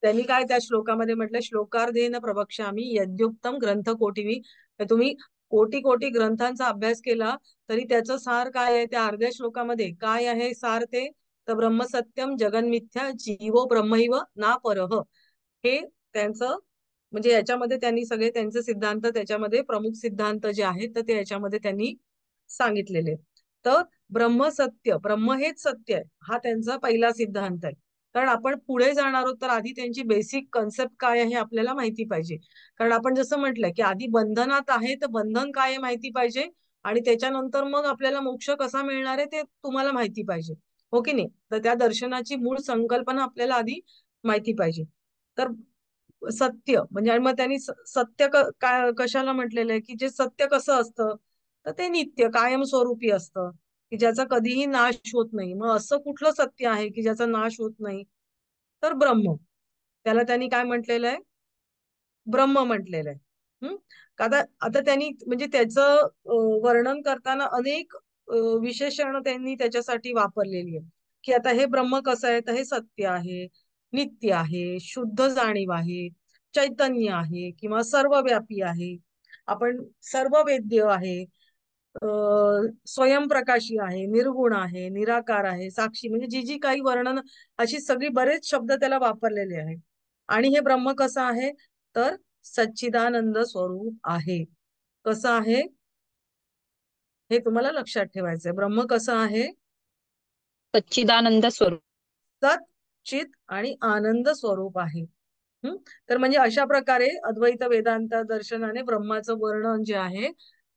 Speaker 1: त्यांनी काय त्या श्लोकामध्ये म्हटलं, श्लोकार्धेन प्रवक्ष्यामि यद्युक्तम ग्रंथ कोटिवी. तुम्ही कोटी कोटी ग्रंथांचा अभ्यास केला तरी त्याचं सार काय आहे, त्या अर्ध्या श्लोकामध्ये काय आहे सार ते, तर ब्रह्मसत्यम जगन्मिथ्या जीवो ब्रह्मैव ना परह. हे त्यांचं म्हणजे याच्यामध्ये त्यांनी सगळे त्यांचे सिद्धांत, त्याच्यामध्ये प्रमुख सिद्धांत जे आहेत तर ते याच्यामध्ये त्यांनी सांगितलेले. तर ब्रह्म सत्य, ब्रह्म हेच सत्य आहे, हा त्यांचा पहिला सिद्धांत आहे. कारण आपण पुढे जाणार आहोत तर आधी त्यांची बेसिक कन्सेप्ट काय आहे हे आपल्याला माहिती पाहिजे. कारण आपण जसं म्हटलं की आधी बंधनात आहे तर बंधन काय आहे माहिती पाहिजे, आणि त्याच्यानंतर मग आपल्याला मोक्ष कसा मिळणार आहे ते तुम्हाला माहिती पाहिजे, हो की नाही? तर त्या दर्शनाची मूळ संकल्पना आपल्याला आधी माहिती पाहिजे. तर सत्य म्हणजे, आणि मग त्यांनी सत्य कशाला म्हटलेलं आहे की जे सत्य कसं असतं, तर ते नित्य कायमस्वरूपी असतं, की ज्याचा कधीही नाश होत नाही. मग असं कुठलं सत्य आहे की ज्याचा नाश होत नाही? तर ब्रह्म. त्याला त्यांनी काय म्हटलेलं आहे? ब्रह्म म्हटलेलं आहे. हम्म. आता आता त्यांनी म्हणजे त्याचं वर्णन करताना अनेक विशेषण त्यांनी त्याच्यासाठी वापरलेली आहे, की आता हे ब्रह्म कसं आहे, तर हे सत्य आहे, नित्य आहे, शुद्ध जाणीव आहे, चैतन्य आहे किंवा सर्वव्यापी आहे, आपण सर्व वेद्य आहे, स्वयंप्रकाशी आहे, निर्गुण आहे, निराकार आहे, साक्षी, म्हणजे जी जी काही वर्णन, अशी सगळी बरेच शब्द त्याला वापरलेले आहेत. आणि हे ब्रह्म कसं आहे, तर सच्चिदानंद स्वरूप आहे. कसं आहे हे तुम्हाला लक्षात ठेवायचंय. ब्रह्म कसं आहे?
Speaker 4: सच्चिदानंद स्वरूप.
Speaker 1: सत, चित आणि आनंद स्वरूप आहे. हम्म. तर म्हणजे अशा प्रकारे अद्वैत वेदांत दर्शनाने ब्रह्माचं वर्णन जे आहे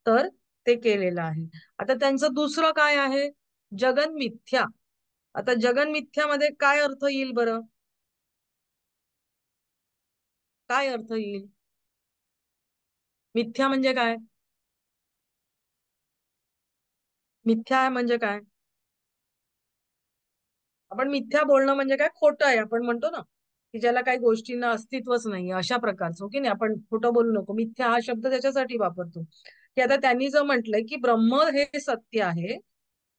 Speaker 1: तर ते केलेलं आहे. आता त्यांचं दुसरं काय आहे? जगन मिथ्या. आता जगन मिथ्यामध्ये काय अर्थ येईल बरं? काय अर्थ येईल? मिथ्या म्हणजे काय? मिथ्या म्हणजे काय? आपण मिथ्या बोलणं म्हणजे काय? खोटं आहे आपण म्हणतो ना, की ज्याला काही गोष्टींना अस्तित्वच नाही, अशा प्रकारचं, हो की नाही? आपण खोटं बोलू नको. मिथ्या हा शब्द त्याच्यासाठी वापरतो, की आता त्यांनी जर म्हटलंय की ब्रह्म हे सत्य आहे,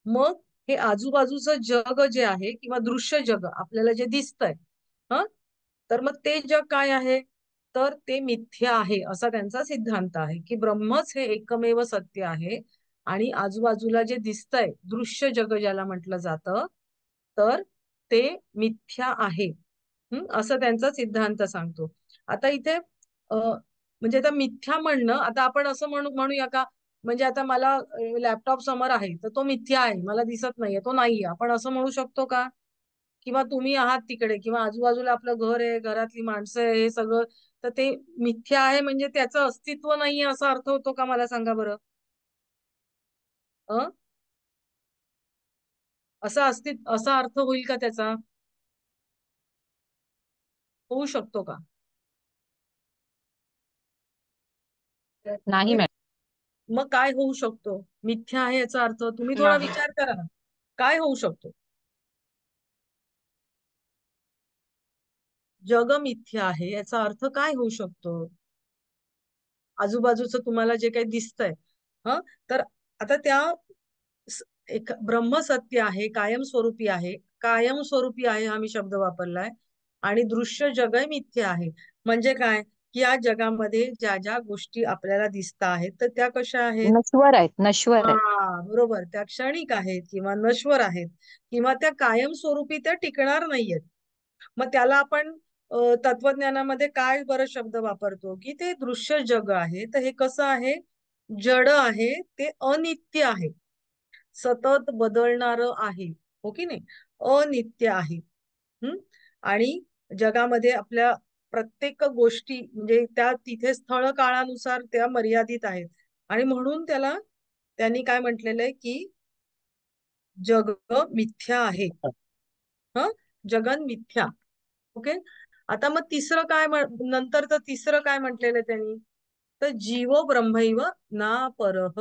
Speaker 1: मग हे आजूबाजूचं जग जे आहे किंवा दृश्य जग आपल्याला जे दिसतंय, ह तर मग ते जग काय आहे? तर ते मिथ्या आहे, असा त्यांचा सिद्धांत आहे, की ब्रह्मच हे एकमेव सत्य आहे आणि आजूबाजूला जे दिसतंय दृश्य जग ज्याला म्हटलं जातं, तर ते मिथ्या आहे. असं त्यांचा सिद्धांत सांगतो. आता इथे म्हणजे आता मिथ्या म्हणणं, आता आपण असं म्हणूया का, म्हणजे आता मला लॅपटॉप समोर आहे तर तो मिथ्या आहे, मला दिसत नाहीये, तो नाहीये, आपण असं म्हणू शकतो का? किंवा तुम्ही आहात तिकडे किंवा आजूबाजूला आपलं घर आहे, घरातली माणसं आहे, हे सगळं, तर ते मिथ्या आहे म्हणजे त्याचं अस्तित्व नाहीये असा अर्थ होतो का? मला सांगा बरं. अ असा अर्थ होईल का त्याचा? होऊ शकतो का?
Speaker 4: नाही मॅडम.
Speaker 1: मग काय होऊ शकतो? मिथ्या आहे याचा अर्थ तुम्ही थोडा
Speaker 3: नाही.
Speaker 1: विचार करा ना. काय होऊ शकतो? जग मिथ्या आहे याचा अर्थ काय होऊ शकतो? आजूबाजूचं तुम्हाला जे काही दिसतंय, ह तर आता त्या एक ब्रह्म सत्य आहे, कायमस्वरूपी आहे. कायमस्वरूपी आहे हा मी शब्द वापरलाय. आणि दृश्य जगही मिथ्य आहे. म्हणजे काय? की या जगामध्ये ज्या ज्या गोष्टी आपल्याला दिसत आहेत तर त्या कशा आहेत?
Speaker 4: नश्वर आहेत, नश्वर आहेत.
Speaker 1: हा, बरोबर. त्या क्षणिक आहेत किंवा नश्वर आहेत किंवा त्या कायमस्वरूपी त्या टिकणार नाहीयेत. मग त्याला आपण तत्वज्ञानामध्ये काय बरं शब्द वापरतो, की ते दृश्य जग आहे, तर हे कसं आहे? जड आहे, ते अनित्य आहे, सतत बदलणार आहे, हो की नाही? अनित्य आहे. हम्म. आणि जगामध्ये आपल्या प्रत्येक गोष्टी म्हणजे त्या तिथे स्थळ काळानुसार त्या मर्यादित आहेत, आणि म्हणून त्यांनी काय म्हटलेलं आहे की जग मिथ्या आहे. ह जगन मिथ्या. ओके. आता मग तिसरं काय नंतर तर तिसरं काय म्हटलेलं आहे त्यांनी? तर जीव ब्रह्मैव ना परह.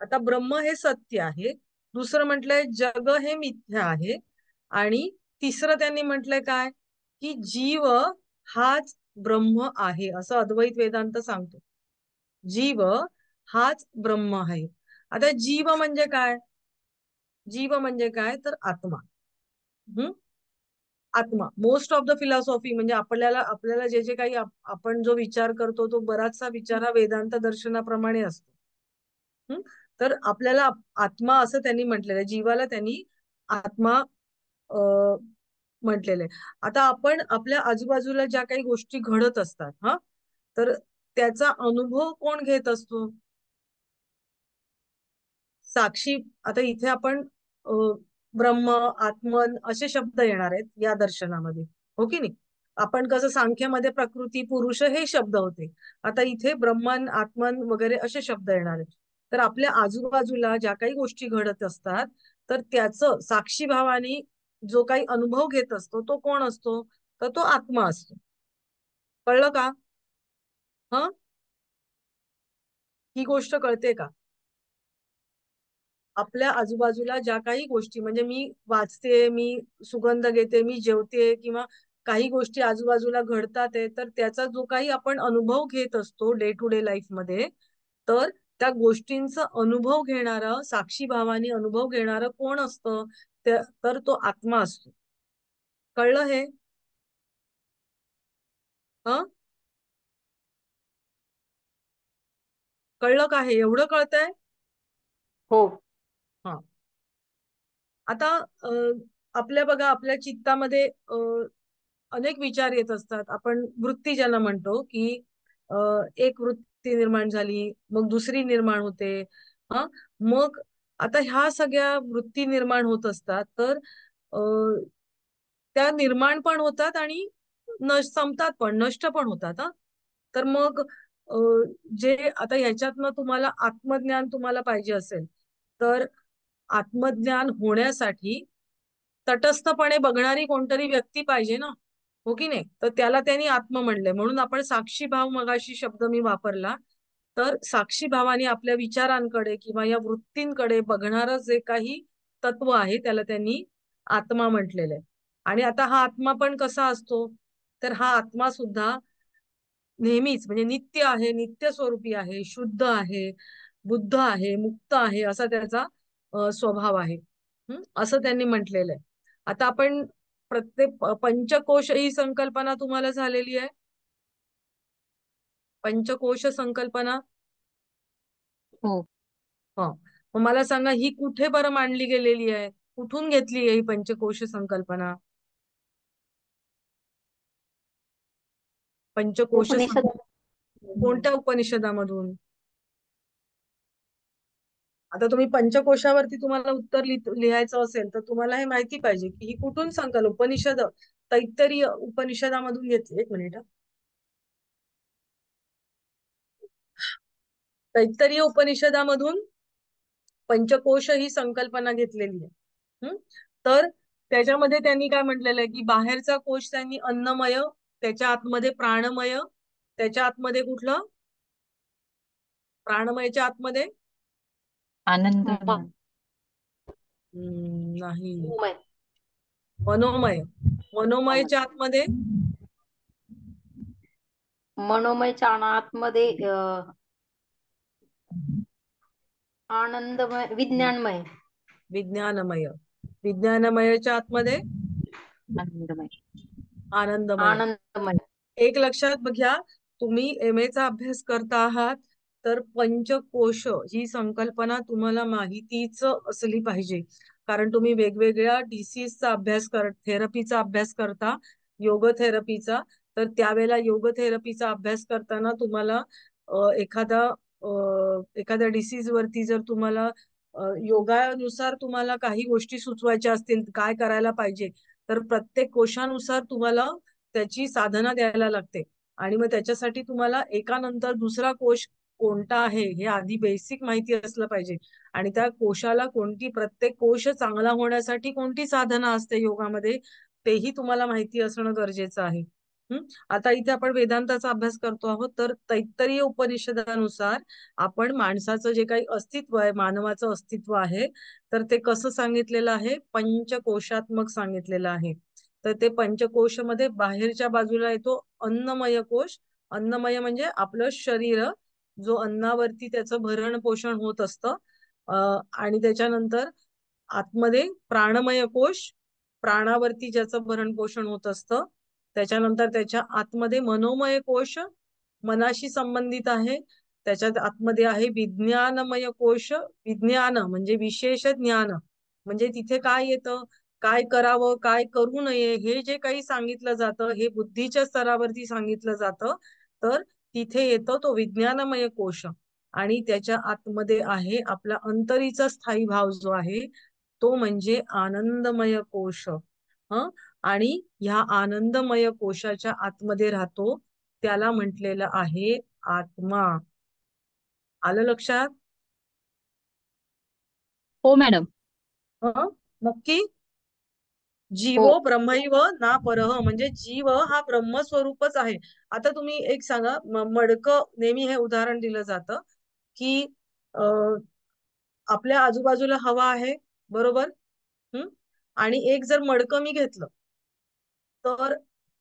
Speaker 1: आता ब्रह्म हे सत्य आहे, दुसरं म्हटलंय जग हे मिथ्या आहे, आणि तिसरं त्यांनी म्हटलंय काय? की जीव हाच ब्रह्म आहे, असं अद्वैत वेदांत सांगतो. जीव हाच ब्रह्म आहे. आता जीव म्हणजे काय? जीव म्हणजे काय? तर आत्मा. हम्म. आत्मा. मोस्ट ऑफ द फिलॉसॉफी म्हणजे आपल्याला आपल्याला जे जे काही आपण जो विचार करतो तो बराचसा विचार हा वेदांत दर्शनाप्रमाणे असतो. तर आपल्याला आत्मा असं त्यांनी म्हटलेलं आहे, जीवाला त्यांनी आत्मा म्हटलेलं आहे. आता आपण आपल्या आजूबाजूला ज्या काही गोष्टी घडत असतात, हा तर त्याचा अनुभव कोण घेत असतो? साक्षी. आता इथे आपण ब्रह्म, आत्मन असे शब्द येणार आहेत या दर्शनामध्ये, हो की नाही? आपण कसं सांख्यामध्ये प्रकृती पुरुष हे शब्द होते, आता इथे ब्रह्मन, आत्मन वगैरे असे शब्द येणार आहेत. तर आपल्या आजूबाजूला ज्या काही गोष्टी घडत असतात तर त्याचं साक्षी भावाने जो काही अनुभव घेत असतो तो कोण असतो? तर तो आत्मा असतो. कळलं का? ह ही गोष्ट कळते का? आपल्या आजूबाजूला ज्या काही गोष्टी, म्हणजे मी वाचते, मी सुगंध घेते, मी जेवते, किंवा काही गोष्टी आजूबाजूला घडतात आहे, तर त्याचा जो काही आपण अनुभव घेत असतो डे टू डे लाईफ मध्ये, तर त्या गोष्टींचा अनुभव घेणारं, साक्षी भावाने अनुभव घेणारं कोण असतं? तर तो आत्मा असतो. कळलं हे? ह कळलं का? हे एवढं कळतंय?
Speaker 3: हो.
Speaker 1: हा. आता आपल्या बघा, आपल्या चित्तामध्ये अनेक विचार येत असतात. आपण वृत्ती ज्याला म्हणतो, की अ, एक वृत्ती निर्माण झाली, मग दुसरी निर्माण होते. हा. मग आता ह्या सगळ्या वृत्ती निर्माण होत असतात, तर अ, त्या निर्माण पण होतात आणि संपतात पण, नष्ट पण होतात. हा. तर मग अ, जे आता ह्याच्यातनं तुम्हाला आत्मज्ञान तुम्हाला पाहिजे असेल, तर आत्मज्ञान होण्यासाठी तटस्थपणे बघणारी कोणतरी व्यक्ती पाहिजे ना, हो की नाही? तर त्याला त्यांनी आत्म म्हणले, म्हणून आपण साक्षी भाव मगाशी शब्द मी वापरला. तर साक्षी भावाने आपल्या विचारांकडे किंवा या वृत्तींकडे बघणारं जे काही तत्व आहे, त्याला त्यांनी आत्मा म्हटलेलं आहे. आणि आता हा आत्मा पण कसा असतो? तर हा आत्मा सुद्धा नेहमीच, म्हणजे नित्य आहे, नित्य स्वरूपी आहे, शुद्ध आहे, बुद्ध आहे, मुक्त आहे, असा त्याचा स्वभाव आहे. असं त्यांनी म्हटलेलं आहे. आता आपण प्रत्येक पंचकोश ही संकल्पना तुम्हाला झालेली आहे. पंचकोश संकल्पना.
Speaker 4: हो.
Speaker 1: हा. मग मला सांगा, ही कुठे बरं मांडली गेलेली आहे? कुठून घेतली आहे ही पंचकोश संकल्पना? पंचकोश
Speaker 3: उपनिषद.
Speaker 1: कोणत्या उपनिषदामधून? आता तुम्ही पंचकोशावरती तुम्हाला उत्तर लिहायचं असेल, तर तुम्हाला हे माहिती पाहिजे की ही कुठून उपनिषद तैत्तरीय उपनिषदामधून घेतली. एक मिनिट. तैत्तरीय उपनिषदामधून पंचकोश ही संकल्पना घेतलेली आहे. तर त्याच्यामध्ये त्यांनी काय म्हटलेलं आहे, की बाहेरचा कोश त्यांनी अन्नमय, त्याच्या आतमध्ये प्राणमय, त्याच्या आतमध्ये कुठलं? प्राणमयच्या आतमध्ये
Speaker 4: आनंदमय.
Speaker 1: नाही,
Speaker 3: मनोमय.
Speaker 1: मनोमय. मनोमयच्या आतमध्ये
Speaker 3: मनोमयच्या आतमध्ये आनंदमय, विज्ञानमय.
Speaker 1: विज्ञानमय. विज्ञानमयच्या आतमध्ये
Speaker 4: आनंदमय.
Speaker 1: आनंदमय.
Speaker 3: आनंदमय.
Speaker 1: एक लक्षात घ्या, तुम्ही MA चा अभ्यास करता आहात, तर पंचकोश ही संकल्पना तुम्हाला माहितीच असली पाहिजे. कारण तुम्ही वेगवेगळ्या डिसीजचा अभ्यास थेरपीचा अभ्यास करता, योग थेरपीचा. तर त्यावेळेला योग थेरपीचा अभ्यास करताना तुम्हाला एखाद्या डिसीज वरती जर तुम्हाला योगानुसार तुम्हाला काही गोष्टी सुचवायच्या असतील, काय करायला पाहिजे, तर प्रत्येक कोशानुसार तुम्हाला त्याची साधना द्यायला लागते. आणि मग त्याच्यासाठी तुम्हाला एकानंतर दुसरा कोश कोणता आहे हे आधी बेसिक माहिती असलं पाहिजे. आणि त्या कोशाला प्रत्येक कोश चांगला होण्यासाठी कोणती साधना असते योगामध्ये, तेही तुम्हाला माहिती असणं गरजेचं आहे. आता इथे आपण वेदांताचा अभ्यास करतो आहोत, तर तैत्तरीय उपनिषदानुसार आपण माणसाचं जे काही अस्तित्व आहे, मानवाचं अस्तित्व आहे, तर ते कसं सांगितलेलं आहे? पंचकोशात्मक सांगितलेलं आहे. तर ते पंचकोश मध्ये बाहेरच्या बाजूला येतो अन्नमय कोश. अन्नमय म्हणजे आपलं शरीर, जो अन्नावरती त्याचं भरण पोषण होत असतं. आणि त्याच्यानंतर आतमध्ये प्राणमय कोश, प्राणावरती ज्याचं भरण पोषण होत असतं. त्याच्यानंतर त्याच्या आतमध्ये मनोमय कोश, मनाशी संबंधित आहे. त्याच्यात आतमध्ये आहे विज्ञानमय कोश. विज्ञान म्हणजे विशेष ज्ञान, म्हणजे तिथे काय येतं, काय करावं, काय करू नये, हे जे काही सांगितलं जातं, हे बुद्धीच्या स्तरावरती सांगितलं जातं. तर तिथे येतो तो विज्ञानमय कोश. आणि त्याच्या आतमध्ये आहे आपला अंतरीचा स्थायी भाव जो आहे, तो म्हणजे आनंदमय कोश. आणि ह्या आनंदमय कोशाच्या आतमध्ये राहतो, त्याला म्हटलेलं आहे आत्मा. आलं लक्षात?
Speaker 4: हो मॅडम.
Speaker 1: नक्की. जीवो
Speaker 4: हो.
Speaker 1: ब्रह्मैव ना परह, म्हणजे जीव हा ब्रह्मस्वरूपच आहे. आता तुम्ही एक सांगा, मडकं नेहमी हे उदाहरण दिलं जातं की अं, आपल्या आजूबाजूला हवा आहे, बरोबर. हम्म. आणि एक जर मडकं मी घेतलं, तर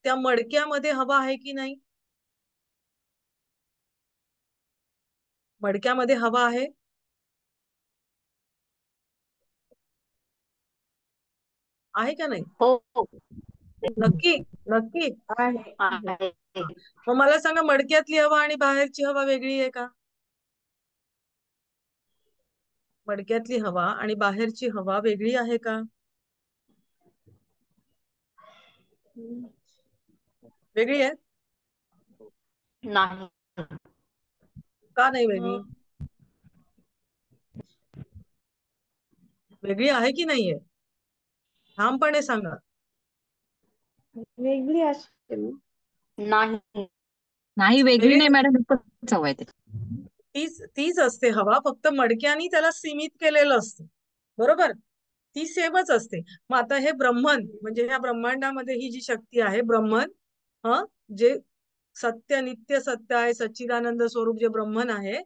Speaker 1: त्या मडक्यामध्ये हवा आहे की नाही? मडक्यामध्ये हवा आहे आहे का नाही?
Speaker 3: हो हो.
Speaker 1: नक्की. नक्की.
Speaker 2: आहे.
Speaker 3: आहे.
Speaker 1: हा. मग मला सांगा, मडक्यातली हवा आणि बाहेरची हवा वेगळी आहे का? मडक्यातली हवा आणि बाहेरची हवा वेगळी आहे का? वेगळी आहे.
Speaker 3: नाही.
Speaker 1: का नाही वेगळी? वेगळी आहे की नाहीये? ठामपणे सांगा.
Speaker 2: वेगळी असेल.
Speaker 3: नाही.
Speaker 4: नाही, वेगळी
Speaker 1: वेगळी
Speaker 4: नाही मॅडम, एकच हवं आहे ते.
Speaker 1: तीच तीच असते हवा, फक्त मडक्यानी त्याला सीमित केलेलं असतं, बरोबर. ती सेमच असते. मग आता हे ब्रह्मन, म्हणजे ह्या ब्रह्मांडामध्ये ही जी शक्ती आहे ब्रह्मन, ह जे सत्य, नित्य सत्य आहे, सच्चिदानंद स्वरूप जे ब्रह्मन आहे,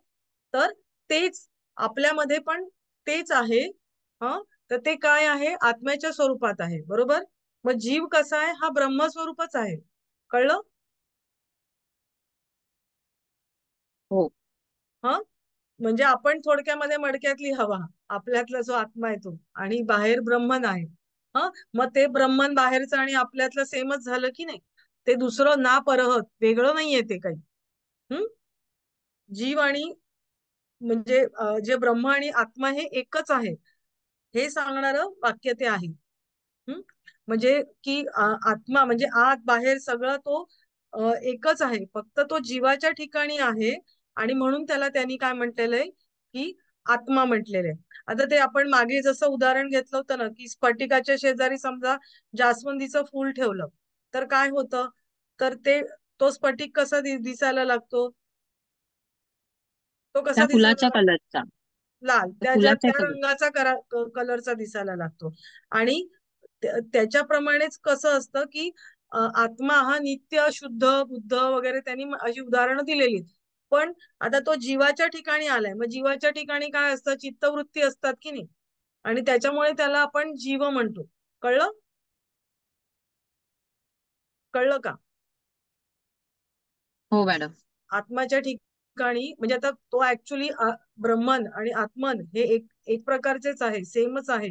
Speaker 1: तर तेच आपल्यामध्ये पण तेच आहे. ह तर ते काय आहे? आत्म्याच्या स्वरूपात आहे, बरोबर. मग जीव कसा आहे? हा ब्रह्मस्वरूपच आहे. कळलं?
Speaker 4: हो.
Speaker 1: ह म्हणजे आपण थोडक्यामध्ये मडक्यातली हवा, आपल्यातला जो आत्मा आहे तो, आणि बाहेर ब्रह्मन आहे. ह मग ते ब्रह्मन बाहेरचं आणि आपल्यातलं सेमच झालं की नाही? ते दुसरं ना परहत, वेगळं नाहीये ते काही. हम्म. जीव आणि म्हणजे जे ब्रह्म आणि आत्मा हे एकच आहे, हे सांगणारं वाक्य ते आहे. हम्म. म्हणजे की आत्मा म्हणजे आत बाहेर सगळं तो एकच आहे, फक्त तो जीवाच्या ठिकाणी आहे. आणि म्हणून त्याला त्यांनी काय म्हटलेलं आहे की आत्मा म्हटलेलं आहे. आता ते आपण मागे जसं उदाहरण घेतलं होतं ना, की स्फटिकाच्या शेजारी समजा जास्वंदीचं फूल ठेवलं, तर काय होतं? तर तो स्फटिक कसा दिसायला लागतो? तो
Speaker 4: त्या
Speaker 1: कसा दिसायला
Speaker 4: फुलाच्या
Speaker 1: लागतो?
Speaker 4: कलरचा.
Speaker 1: लाल,
Speaker 4: त्या
Speaker 1: त्या
Speaker 4: फुलाच्या
Speaker 1: त्या
Speaker 4: कलर.
Speaker 1: रंगाचा कलरचा दिसायला लागतो. आणि त्याच्याप्रमाणेच कसं असतं की आत्मा हा नित्य, शुद्ध, बुद्ध वगैरे त्यांनी अशी उदाहरणं दिलेली. पण आता तो जीवाच्या ठिकाणी आलाय, मग जीवाच्या ठिकाणी काय असतं? चित्तवृत्ती असतात की नाही? आणि त्याच्यामुळे त्याला आपण जीव म्हणतो. कळलं? कळलं का?
Speaker 4: हो मॅडम.
Speaker 1: आत्माच्या ठिकाणी म्हणजे आता तो ऍक्च्युली ब्रह्मन आणि आत्मन हे एक एक प्रकारचेच आहे, सेमच आहे.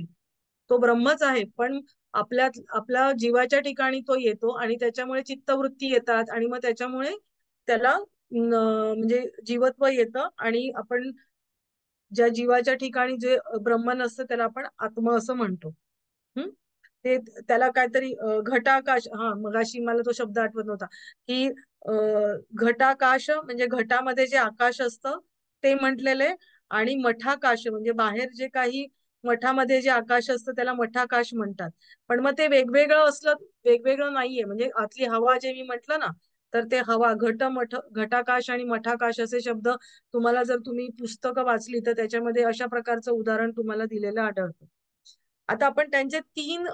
Speaker 1: तो ब्रह्मच आहे, पण आपल्या जीवाच्या ठिकाणी तो येतो आणि त्याच्यामुळे चित्तवृत्ती येतात आणि मग त्याच्यामुळे त्याला म्हणजे जीवत्व येतं. आणि आपण ज्या जीवाच्या ठिकाणी जे ब्रह्मन असतं त्याला आपण आत्मा असं म्हणतो. हम्म. ते त्याला काहीतरी घटाकाश, हा मगाशी मला तो शब्द आठवत नव्हता की घटाकाश म्हणजे घटामध्ये जे आकाश असतं ते म्हटलेले. आणि मठाकाश म्हणजे बाहेर जे काही मठामध्ये जे आकाश असतं त्याला मठाकाश म्हणतात. पण मग ते वेगवेगळं असलं, वेगवेगळं नाहीये. म्हणजे आतली हवा जे मी म्हटलं ना, तर ते हवा घटाकाश आणि मठाकाश असे शब्द तुम्हाला जर तुम्ही पुस्तकं वाचली तर त्याच्यामध्ये अशा प्रकारचं उदाहरण तुम्हाला दिलेलं आढळतं. आता आपण त्यांचे तीन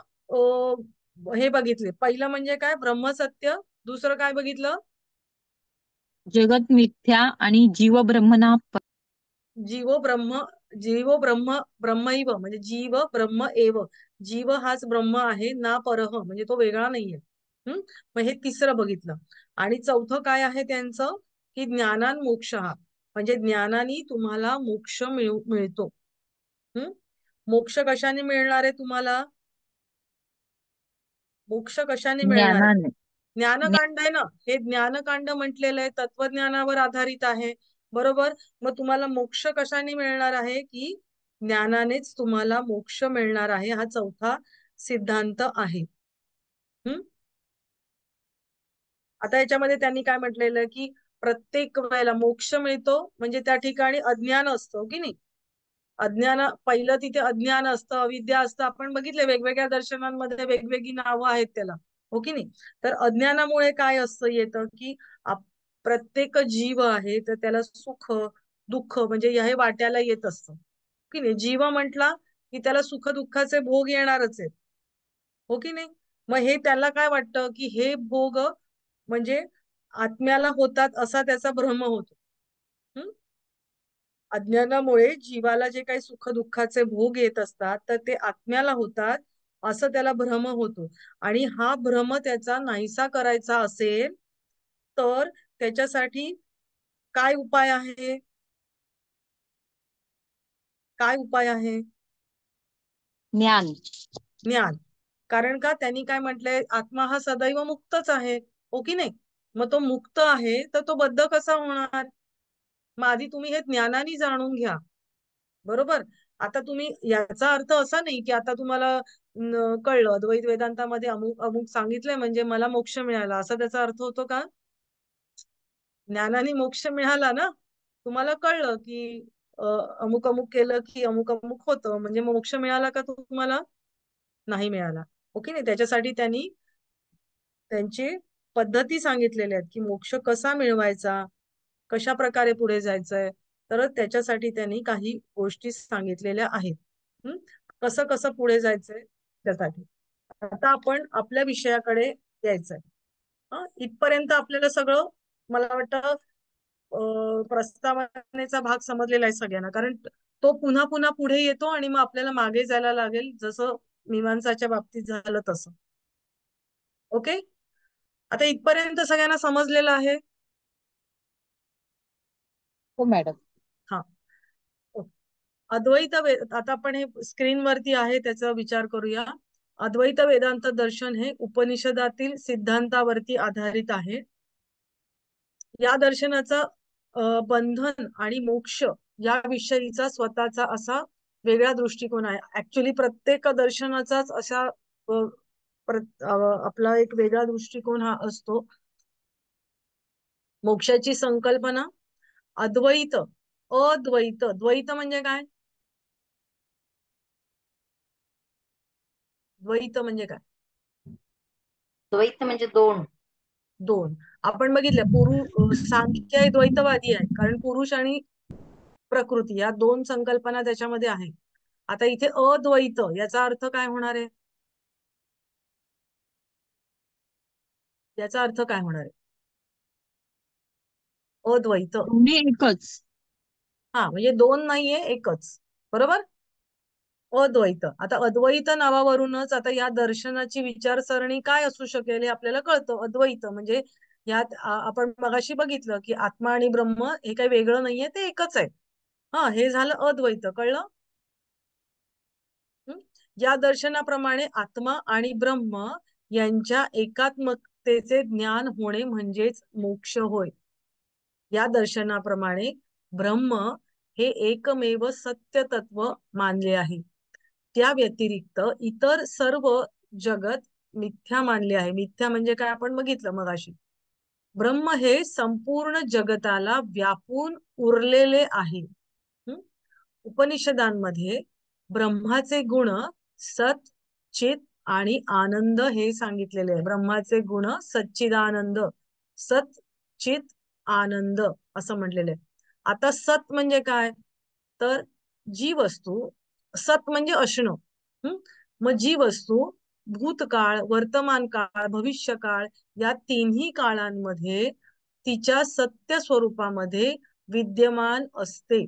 Speaker 1: हे बघितले. पहिलं म्हणजे काय? ब्रह्मसत्य. दुसरं काय बघितलं?
Speaker 4: जगत मिथ्या आणि जीव ब्रह्मणा
Speaker 1: जीवो ब्रह्म, जीवो ब्रह्म ब्रह्मैव म्हणजे जीव ब्रह्म एव. जीव हाच ब्रह्म आहे ना परह, म्हणजे तो वेगळा नाहीये. मग हे तिसरं बघितलं. आणि चौथं काय आहे त्यांचं? की ज्ञानान मोक्ष हा, म्हणजे ज्ञानाने तुम्हाला मोक्ष मिळतो. मोक्ष कशाने मिळणार आहे तुम्हाला? मोक्ष कशाने मिळणार आहे?
Speaker 4: ज्ञानाने.
Speaker 1: ज्ञानकांड आहे ना, हे ज्ञानकांड म्हटलेलं आहे, तत्वज्ञानावर आधारित आहे, बरोबर. मग तुम्हाला मोक्ष कशाने मिळणार आहे? की ज्ञानानेच तुम्हाला मोक्ष मिळणार आहे, हा चौथा सिद्धांत आहे. हम्म. आता याच्यामध्ये त्यांनी काय म्हटलेलं की प्रत्येक वेळेला मोक्ष मिळतो म्हणजे त्या ठिकाणी अज्ञान असतो की नाही? अज्ञान पहिलं तिथे अज्ञान असतं, अविद्या असतं. आपण बघितले वेगवेगळ्या दर्शनांमध्ये वेगवेगळी नावं आहेत त्याला, हो की नाही? तर अज्ञानामुळे काय असतं, येतं की प्रत्येक जीव आहे तर त्याला सुख दुःख म्हणजे हे वाट्याला येत असतं की नाही? जीव म्हटला की त्याला सुख दुःखाचे भोग येणारच आहेत. हो की नाही? मग हे त्याला काय वाटतं की हे भोग म्हणजे आत्म्याला होतात असा त्याचा भ्रम होतो. हम्म? अज्ञानामुळे जीवाला जे काही सुख दुःखाचे भोग येत असतात तर ते आत्म्याला होतात असं त्याला भ्रम होतो. आणि हा भ्रम त्याचा नाहीसा करायचा असेल तर त्याच्यासाठी काय उपाय आहे? काय उपाय आहे?
Speaker 4: ज्ञान.
Speaker 1: ज्ञान. कारण का त्यांनी काय म्हटलंय, आत्मा हा सदैव मुक्तच आहे. हो की नाही? मग तो मुक्त आहे तर तो बद्ध कसा होणार? मग आधी तुम्ही हे ज्ञानाने जाणून घ्या. बरोबर. आता तुम्ही याचा अर्थ असा नाही की आता तुम्हाला कळलं अद्वैत वेदांतामध्ये अमुक अमुक सांगितलंय म्हणजे मला मोक्ष मिळाला असा त्याचा अर्थ होतो का? ज्ञानाने मोक्ष मिळाला ना, तुम्हाला कळलं की अ, अमुक अमुक केलं की अमुक अमुक होतं म्हणजे मोक्ष मिळाला का तुम्हाला? नाही मिळाला. ओके नाही? त्याच्यासाठी त्यांनी त्यांची पद्धती सांगितलेल्या आहेत की मोक्ष कसा मिळवायचा, कशा प्रकारे पुढे जायचंय. तर त्याच्यासाठी त्यांनी काही गोष्टी सांगितलेल्या आहेत. हम्म? कसं कसं पुढे जायचंय त्यासाठी. आता आपण आपल्या विषयाकडे यायचंय. इथपर्यंत आपल्याला सगळं मला वाटतं प्रस्तावनेचा भाग समजलेला आहे सगळ्यांना. कारण तो पुन्हा पुन्हा पुढे येतो आणि मग आपल्याला मागे जायला लागेल जसं मीमांसाच्या बाबतीत झालं तसं. ओके. आता इथपर्यंत सगळ्यांना समजलेलं आहे.
Speaker 4: हो मॅडम.
Speaker 1: हा. ओके. आता आपण हे स्क्रीनवरती आहे त्याचा विचार करूया. अद्वैत वेदांत दर्शन हे उपनिषदातील सिद्धांतावरती आधारित आहे. या दर्शनाचा बंधन आणि मोक्ष याविषयीचा स्वतःचा असा वेगळा दृष्टिकोन आहे. ऍक्च्युली प्रत्येक दर्शनाचाच अशा आपला एक वेगळा दृष्टिकोन हा असतो. मोक्षाची संकल्पना अद्वैत, अद्वैत. द्वैत म्हणजे काय? द्वैत म्हणजे काय?
Speaker 3: द्वैत म्हणजे दोन.
Speaker 1: दोन. आपण बघितलं सांख्य हे द्वैतवादी आहे कारण पुरुष आणि प्रकृती या दोन संकल्पना त्याच्यामध्ये आहे. आता इथे अद्वैत याचा अर्थ काय होणार आहे? याचा अर्थ काय होणार आहे? अद्वैत.
Speaker 4: दोन्ही एकच.
Speaker 1: हा म्हणजे दोन नाहीये, एकच. बरोबर. अद्वैत. आता अद्वैत नावावरूनच आता या दर्शनाची विचारसरणी काय असू शकेल हे आपल्याला कळतं. अद्वैत म्हणजे यात आपण मगाशी बघितलं की आत्मा आणि ब्रह्म हे काही वेगळं नाहीये, ते एकच आहे. हे झालं अद्वैत. कळलं? या दर्शनाप्रमाणे आत्मा आणि ब्रह्म यांच्या एकात्मकतेचे ज्ञान होणे म्हणजेच मोक्ष होय. या दर्शनाप्रमाणे ब्रह्म हे एकमेव सत्य तत्व मानले आहे. त्या व्यतिरिक्त इतर सर्व जगत मिथ्या मानले आहे. मिथ्या म्हणजे काय आपण बघितलं मगाशी. ब्रह्म हे संपूर्ण जगताला व्यापून उरलेले आहे. उपनिषदांमध्ये ब्रह्माचे गुण सत, चित आणि आनंद हे सांगितलेले आहे. ब्रह्माचे गुण सच्चिदानंद, सत, चित, आनंद असं म्हटलेले आहे. आता सत म्हणजे काय? तर जी वस्तू, सत म्हणजे असणं. मग जी वस्तू भूतकाळ, वर्तमान काळ, भविष्यकाळ या तिन्ही काळांमध्ये तिच्या सत्य स्वरूपामध्ये विद्यमान असते.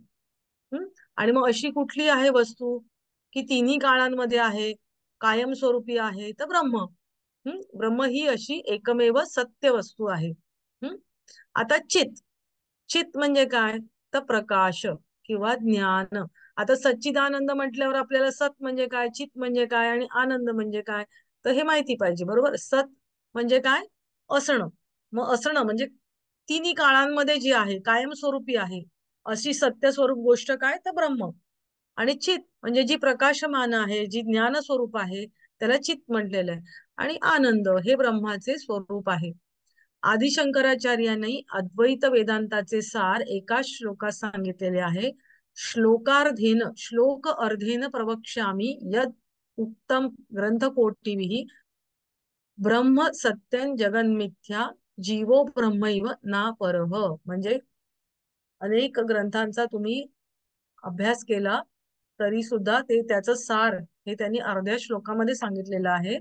Speaker 1: आणि मग अशी कुठली आहे वस्तू की तिन्ही काळांमध्ये आहे, कायमस्वरूपी आहे? तर ब्रह्म. ब्रह्म ही अशी एकमेव सत्य वस्तू आहे. आता चित, चित म्हणजे काय? तर प्रकाश किंवा ज्ञान. आता सच्चिदानंद म्हटल्यावर आपल्याला सत म्हणजे काय, चित म्हणजे काय आणि आनंद म्हणजे काय तर हे माहिती पाहिजे. बरोबर. सत म्हणजे काय? असणं. मग असणं म्हणजे तिन्ही काळांमध्ये जी आहे, कायमस्वरूपी आहे अशी सत्य स्वरूप गोष्ट काय? तर ब्रह्म. आणि चित म्हणजे जी प्रकाशमान आहे, जी ज्ञान स्वरूप आहे त्याला चित म्हटलेलं आहे. आणि आनंद हे ब्रह्माचे स्वरूप आहे. आदिशंकराचार्यांनी अद्वैत वेदांताचे सार एका श्लोकात सांगितलेले आहे. श्लोकार्धेन श्लोक अर्धेन प्रवक्ष्यामि यद उत्तम ग्रंथकोटिभिः ब्रह्म सत्यं जगन्मिथ्या जीवो ब्रह्मैव ना परः. म्हणजे अनेक ग्रंथांचा तुम्ही अभ्यास केला तरी सुद्धा ते त्याचं सार हे त्यांनी अर्ध्या श्लोकामध्ये सांगितलेलं आहे.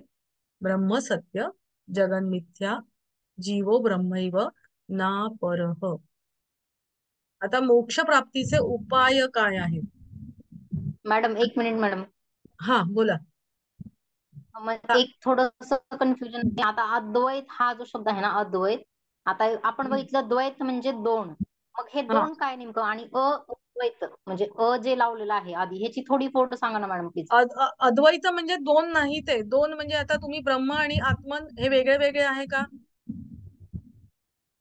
Speaker 1: ब्रह्म सत्य जगन्मिथ्या जीवो ब्रह्मैव ना परः. आता मोक्ष प्राप्तीचे उपाय काय आहेत?
Speaker 3: मॅडम एक मिनिट मॅडम.
Speaker 1: हा बोला.
Speaker 3: मग एक थोडस कन्फ्युजन. आता अद्वैत हा जो शब्द आहे ना, अद्वैत, आता आपण बघितलं द्वैत म्हणजे दोन, मग हे
Speaker 1: हा
Speaker 3: दोन काय नेमकं, आणि अद्वैत म्हणजे जे लावलेलं आहे आधी, ह्याची थोडी फोटो सांगा ना मॅडम प्लीज.
Speaker 1: अद्वैत म्हणजे दोन नाही, ते दोन म्हणजे आता तुम्ही ब्रह्म आणि आत्मन हे वेगळे वेगळे आहे का?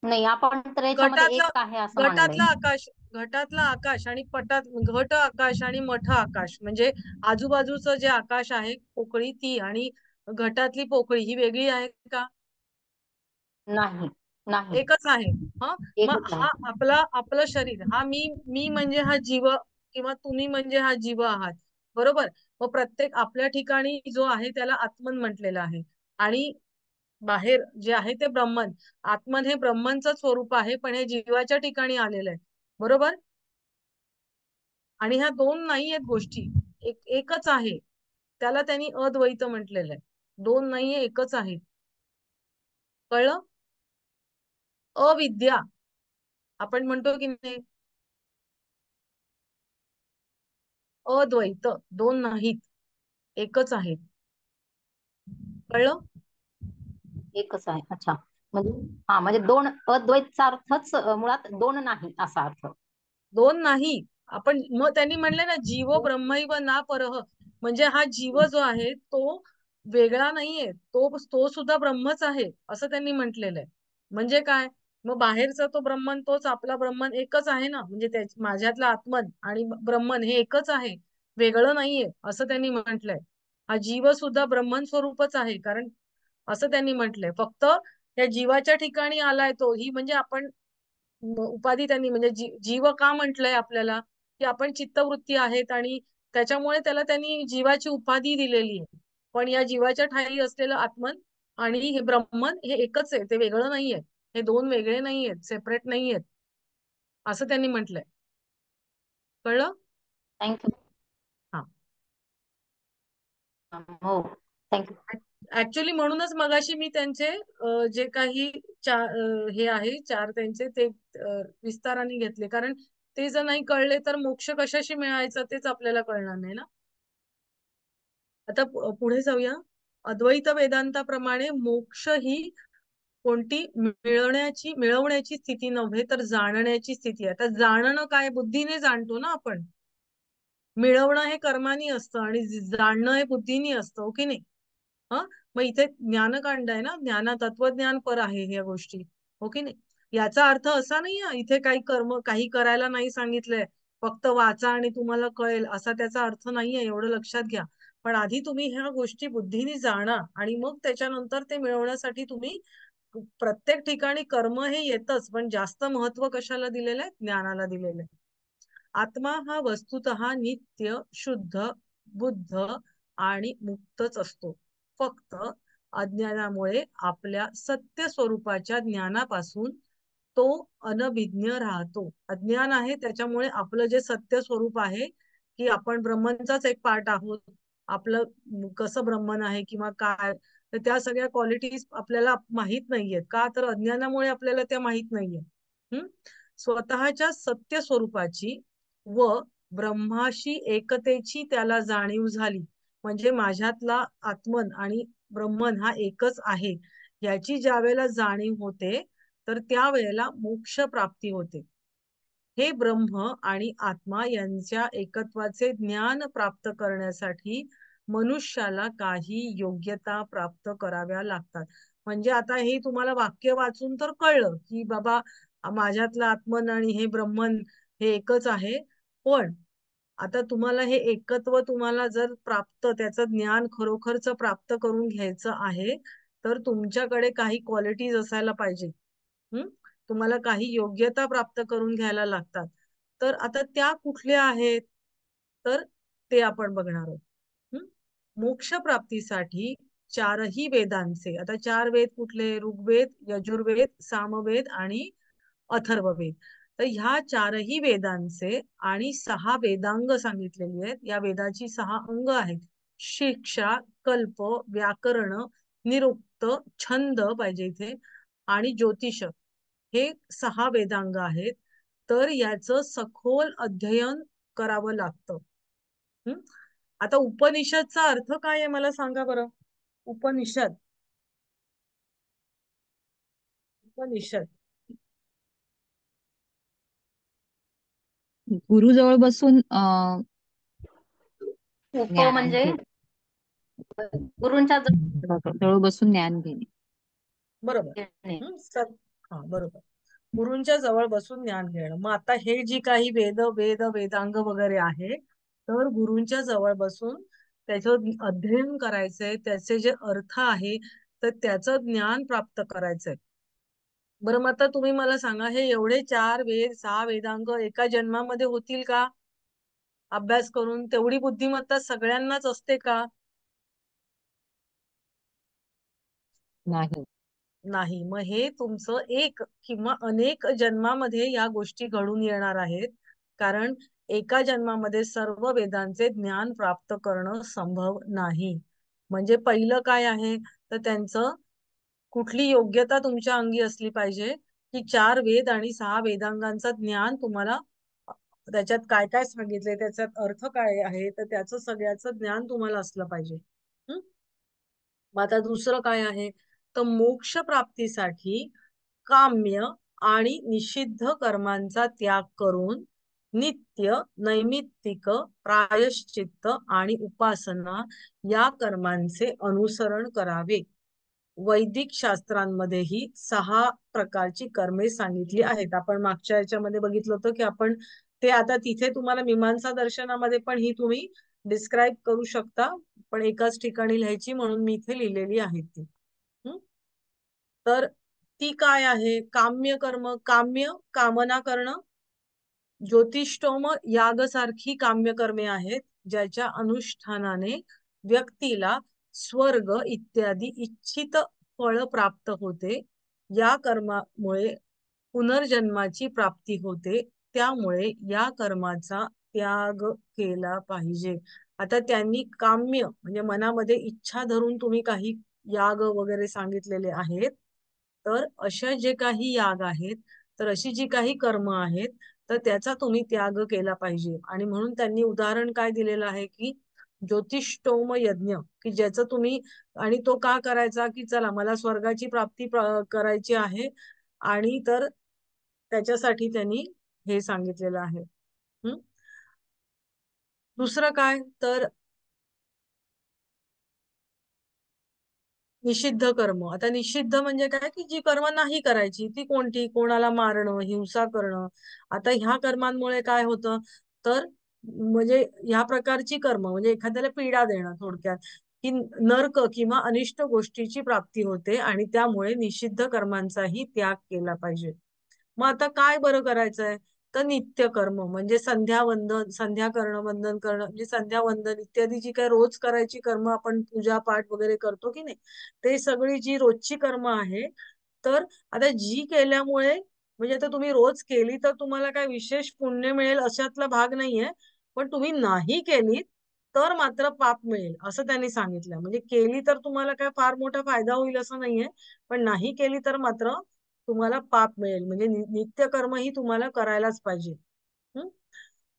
Speaker 3: नाही, आपण तर याच्यामध्ये
Speaker 1: घटातला
Speaker 3: एक आहे असं मांडलंय.
Speaker 1: घटातला आकाश, घटातला आकाश आणि पटात घट आकाश आणि मठ आकाश म्हणजे आजूबाजूचं जे आकाश आहे पोकळी ती आणि घटातली पोकळी ही वेगळी आहे का?
Speaker 3: नाही नाही,
Speaker 1: एकच आहे. हा मग
Speaker 3: एकच
Speaker 1: हा
Speaker 3: आहे.
Speaker 1: आपलं शरीर, हा मी म्हणजे हा जीव किंवा तुम्ही म्हणजे हा जीव आहात, बरोबर. मग प्रत्येक आपल्या ठिकाणी जो आहे त्याला आत्मन म्हटलेलं आहे आणि बाहेर जे आहे ते ब्रह्मन. आत्मन हे ब्रह्मनचं स्वरूप आहे, पण हे जीवाच्या ठिकाणी आलेलं आहे, बरोबर. आणि ह्या दोन नाही आहेत गोष्टी, एकच आहे. त्याला त्यांनी अद्वैत म्हटलेलं आहे. दोन नाहीये, एकच आहे. कळलं? अविद्या आपण म्हणतो की नाही, अद्वैत दोन नाहीत, एकच आहे. कळलं?
Speaker 3: एकच आहे. अच्छा, म्हणजे हा, म्हणजे दोन अद्वैतचा अर्थच मुळात दोन नाही असा अर्थ.
Speaker 1: दोन नाही. आपण मग त्यांनी म्हणले ना, जीव ब्रह्मैव ना परह, म्हणजे हा जीव जो आहे तो वेगळा नाहीये, तो सुद्धा ब्रह्मच आहे असं त्यांनी म्हटलेलं आहे. म्हणजे काय, मग बाहेरचा तो ब्रह्मन तोच आपला ब्रह्मन एकच आहे ना, म्हणजे माझ्यातला आत्मन आणि ब्रह्मन हे एकच आहे, वेगळं नाहीये असं त्यांनी म्हटलंय. हा जीव सुद्धा ब्रह्मन स्वरूपच आहे, कारण असं त्यांनी म्हटलंय. फक्त त्या जीवाच्या ठिकाणी आलाय तो, ही म्हणजे आपण उपाधी त्यांनी म्हणजे जीव का म्हटलंय आपल्याला, की आपण चित्तवृत्ती आहेत आणि त्याच्यामुळे त्याला त्यांनी जीवाची उपाधी दिलेली आहे. पण या जीवाच्या ठाई असलेलं आत्मन आणि हे ब्रह्मन हे एकच आहे, ते वेगळं नाहीये. हे दोन वेगळे नाहीयेत, सेपरेट नाहीयेत असं त्यांनी म्हटलंय. कळलं?
Speaker 3: थँक्यू.
Speaker 1: हा.
Speaker 3: हो, थँक्यू.
Speaker 1: ऍक्च्युली म्हणूनच मगाशी मी त्यांचे जे काही हे आहे चार त्यांचे ते विस्ताराने घेतले, कारण ते जर नाही कळले तर मोक्ष कशाशी मिळायचा तेच आपल्याला कळणार नाही ना. आता पुढे जाऊया. अद्वैत वेदांताप्रमाणे मोक्ष ही कोणती मिळवण्याची स्थिती नव्हे, तर जाणण्याची स्थिती आहे. आता जाणणं काय, बुद्धीने जाणतो ना आपण, मिळवणं हे कर्मानी असतं आणि जाणणं हे बुद्धीनी असतं, हो की नाही? हा, मग इथे ज्ञानकांड आहे ना, तत्वज्ञान पर आहे ह्या गोष्टी, हो की नाही? याचा अर्थ असा नाही इथे काही करायला नाही सांगितलंय, फक्त वाचा आणि तुम्हाला कळेल असा त्याचा अर्थ नाहीये, एवढं लक्षात घ्या. पण आधी तुम्ही ह्या गोष्टी बुद्धीने जाणा आणि मग त्याच्यानंतर ते मिळवण्यासाठी तुम्ही प्रत्येक ठिकाणी कर्म हे येतच, पण जास्त महत्व कशाला दिलेलं आहे? ज्ञानाला दिलेलं आहे. आत्मा हा वस्तुतः नित्य, शुद्ध, बुद्ध आणि मुक्तच असतो. फक्त अज्ञानामुळे आपल्या सत्य स्वरूपाच्या ज्ञानापासून तो अनभिज्ञ राहतो. अज्ञान आहे त्याच्यामुळे आपलं जे सत्य स्वरूप आहे, की आपण ब्रह्मनचाच एक पार्ट आहोत, आपलं कसं ब्रह्मन आहे किंवा काय, तर त्या सगळ्या क्वालिटीज आपल्याला माहित नाहीयेत का, तर अज्ञानामुळे आपल्याला त्या माहित नाहीये. स्वतःच्या सत्य स्वरूपाची व ब्रह्माशी एकतेची त्याला जाणीव झाली, म्हणजे माझ्यातला आत्मन आणि ब्रह्मन हा एकच आहे याची ज्या वेळेला जाणीव होते, तर त्यावेळेला मोक्ष प्राप्ती होते. हे ब्रह्म आणि आत्मा यांच्या एकत्वाचे ज्ञान प्राप्त करण्यासाठी मनुष्याला काही योग्यता प्राप्त कराव्या लागतात. म्हणजे आता हे तुम्हाला वाक्य वाचून तर कळलं की बाबा माझ्यातलं आत्मन आणि हे ब्रह्मन हे एकच आहे. पण आता तुम्हाला हे एकत्व तुम्हाला जर त्याचं ज्ञान खरोखरच प्राप्त करून घ्यायचं आहे, तर तुमच्याकडे काही क्वालिटीज असायला पाहिजे. तुम्हाला काही योग्यता प्राप्त करून घ्यायला लागतात. तर आता त्या कुठल्या आहेत, तर ते आपण बघणार आहोत. मोक्ष प्राप्तीसाठी चारही वेदांचे, आता चार वेद कुठले? ऋग्वेद, यजुर्वेद, सामवेद आणि अथर्ववेद. तर ह्या चारही वेदांचे आणि 6 वेदांग सांगितलेली आहेत. या वेदाची 6 अंग आहेत: शिक्षा, कल्प, व्याकरण, निरुक्त, छंद पाहिजे इथे, आणि ज्योतिष, हे 6 वेदांग आहेत. तर याचं सखोल अध्ययन करावं लागतं. हम्म. आता उपनिषदचा अर्थ काय आहे मला सांगा बरं. उपनिषद, उपनिषद
Speaker 4: गुरुजवळ बसून
Speaker 3: उप
Speaker 4: ज्ञान
Speaker 3: म्हणजे
Speaker 4: घेणे.
Speaker 3: गुरूंच्या
Speaker 4: जवळ बसून ज्ञान घेणे.
Speaker 1: बरोबर.
Speaker 3: घेणे.
Speaker 1: हा बरोबर, गुरूंच्या जवळ बसून ज्ञान घेणं. मग आता हे जी काही वेदांग वगैरे आहे, तर गुरूंच्या जवळ बसून त्याचं अध्ययन करायचंय, त्याचे जे अर्थ आहे तर त्याचं ज्ञान प्राप्त करायचंय. बरं, मग आता तुम्ही मला सांगा, हे एवढे 4 वेद 6 वेदांग एका जन्मामध्ये होतील का? अभ्यास करून तेवढी बुद्धिमत्ता सगळ्यांनाच असते का?
Speaker 4: नाही.
Speaker 1: नाही. मग हे तुमचं एक किंवा अनेक जन्मामध्ये या गोष्टी घडून येणार आहेत. कारण एका जन्मामध्ये सर्व वेदांचे ज्ञान प्राप्त करणं संभव नाही. म्हणजे पहिलं काय आहे, तर त्यांचं कुठली योग्यता तुमच्या अंगी असली पाहिजे, की 4 वेद आणि 6 वेदांगांचं ज्ञान तुम्हाला, त्याच्यात काय काय सांगितलंय, त्याच्यात अर्थ काय आहे, तर त्याचं सगळ्याचं ज्ञान तुम्हाला असलं पाहिजे. हम्म. मग आता दुसरं काय आहे, तर मोक्ष प्राप्तीसाठी काम्य आणि निषिद्ध कर्मांचा त्याग करून नित्य, नैमित्तिक, प्रायश्चित्त आणि उपासना या कर्मांचे अनुसरण करावे. वैदिक शास्त्रांमध्येही 6 प्रकारची कर्मे सांगितली आहेत. आपण मागच्या याच्यामध्ये बघितलं होतं की आपण ते, आता तिथे तुम्हाला मीमांसा दर्शनामध्ये पण ही तुम्ही डिस्क्राईब करू शकता, पण एकाच ठिकाणी लिहायची म्हणून मी इथे लिहिलेली आहे ती. तर ती काय आहे? काम्य कर्म, काम्य कामना करणं, ज्योतिष्टोम यागसारखी काम्यकर्मे आहेत, ज्याच्या अनुष्ठानाने व्यक्तीला स्वर्ग इत्यादी इच्छित फळ प्राप्त होते. या कर्मामुळे पुनर्जन्माची प्राप्ती होते. त्यामुळे या कर्माचा त्याग केला पाहिजे. आता त्यांनी काम्य म्हणजे मनामध्ये इच्छा धरून तुम्ही काही याग वगैरे सांगितलेले आहेत. तर अशा जे काही याग आहेत, तर अशी जी काही कर्म आहेत, तर त्याचा तुम्ही त्याग केला पाहिजे. आणि म्हणून त्यांनी उदाहरण काय दिलेलं आहे, की ज्योतिष्टोम यज्ञ, की ज्याचं तुम्ही, आणि तो का करायचा, की चला मला स्वर्गाची प्राप्ती करायची आहे, आणि तर त्याच्यासाठी त्यांनी हे सांगितलेलं आहे. दुसरं काय, तर निषिद्ध कर्म. आता निषिद्ध म्हणजे काय, की जी कर्म नाही करायची ती कोणती, कोणाला मारणं, हिंसा करणं. आता ह्या कर्मांमुळे काय होतं, तर म्हणजे ह्या प्रकारची कर्म म्हणजे एखाद्याला पीडा देणं, थोडक्यात की नरक किंवा अनिष्ट गोष्टीची प्राप्ती होते, आणि त्यामुळे निषिद्ध कर्मांचाही त्याग केला पाहिजे. मग आता काय बरं करायचंय, तर नित्य कर्म म्हणजे संध्यावंदन, संध्या करणं, वंदन करणं, म्हणजे संध्यावंदन इत्यादी जी काही रोज करायची कर्म, आपण पूजा पाठ वगैरे करतो की नाही, ते सगळी जी रोजची कर्म आहे, तर आता जी केल्यामुळे, म्हणजे आता तुम्ही रोज केली तर तुम्हाला काय विशेष पुण्य मिळेल अशातला भाग नाहीये, पण तुम्ही नाही केली तर मात्र पाप मिळेल असं त्यांनी सांगितलं. म्हणजे केली तर तुम्हाला काय फार मोठा फायदा होईल असं नाहीये, पण नाही केली तर मात्र तुम्हाला पाप मिळेल. म्हणजे नित्य कर्म ही तुम्हाला करायलाच पाहिजे. हम्म.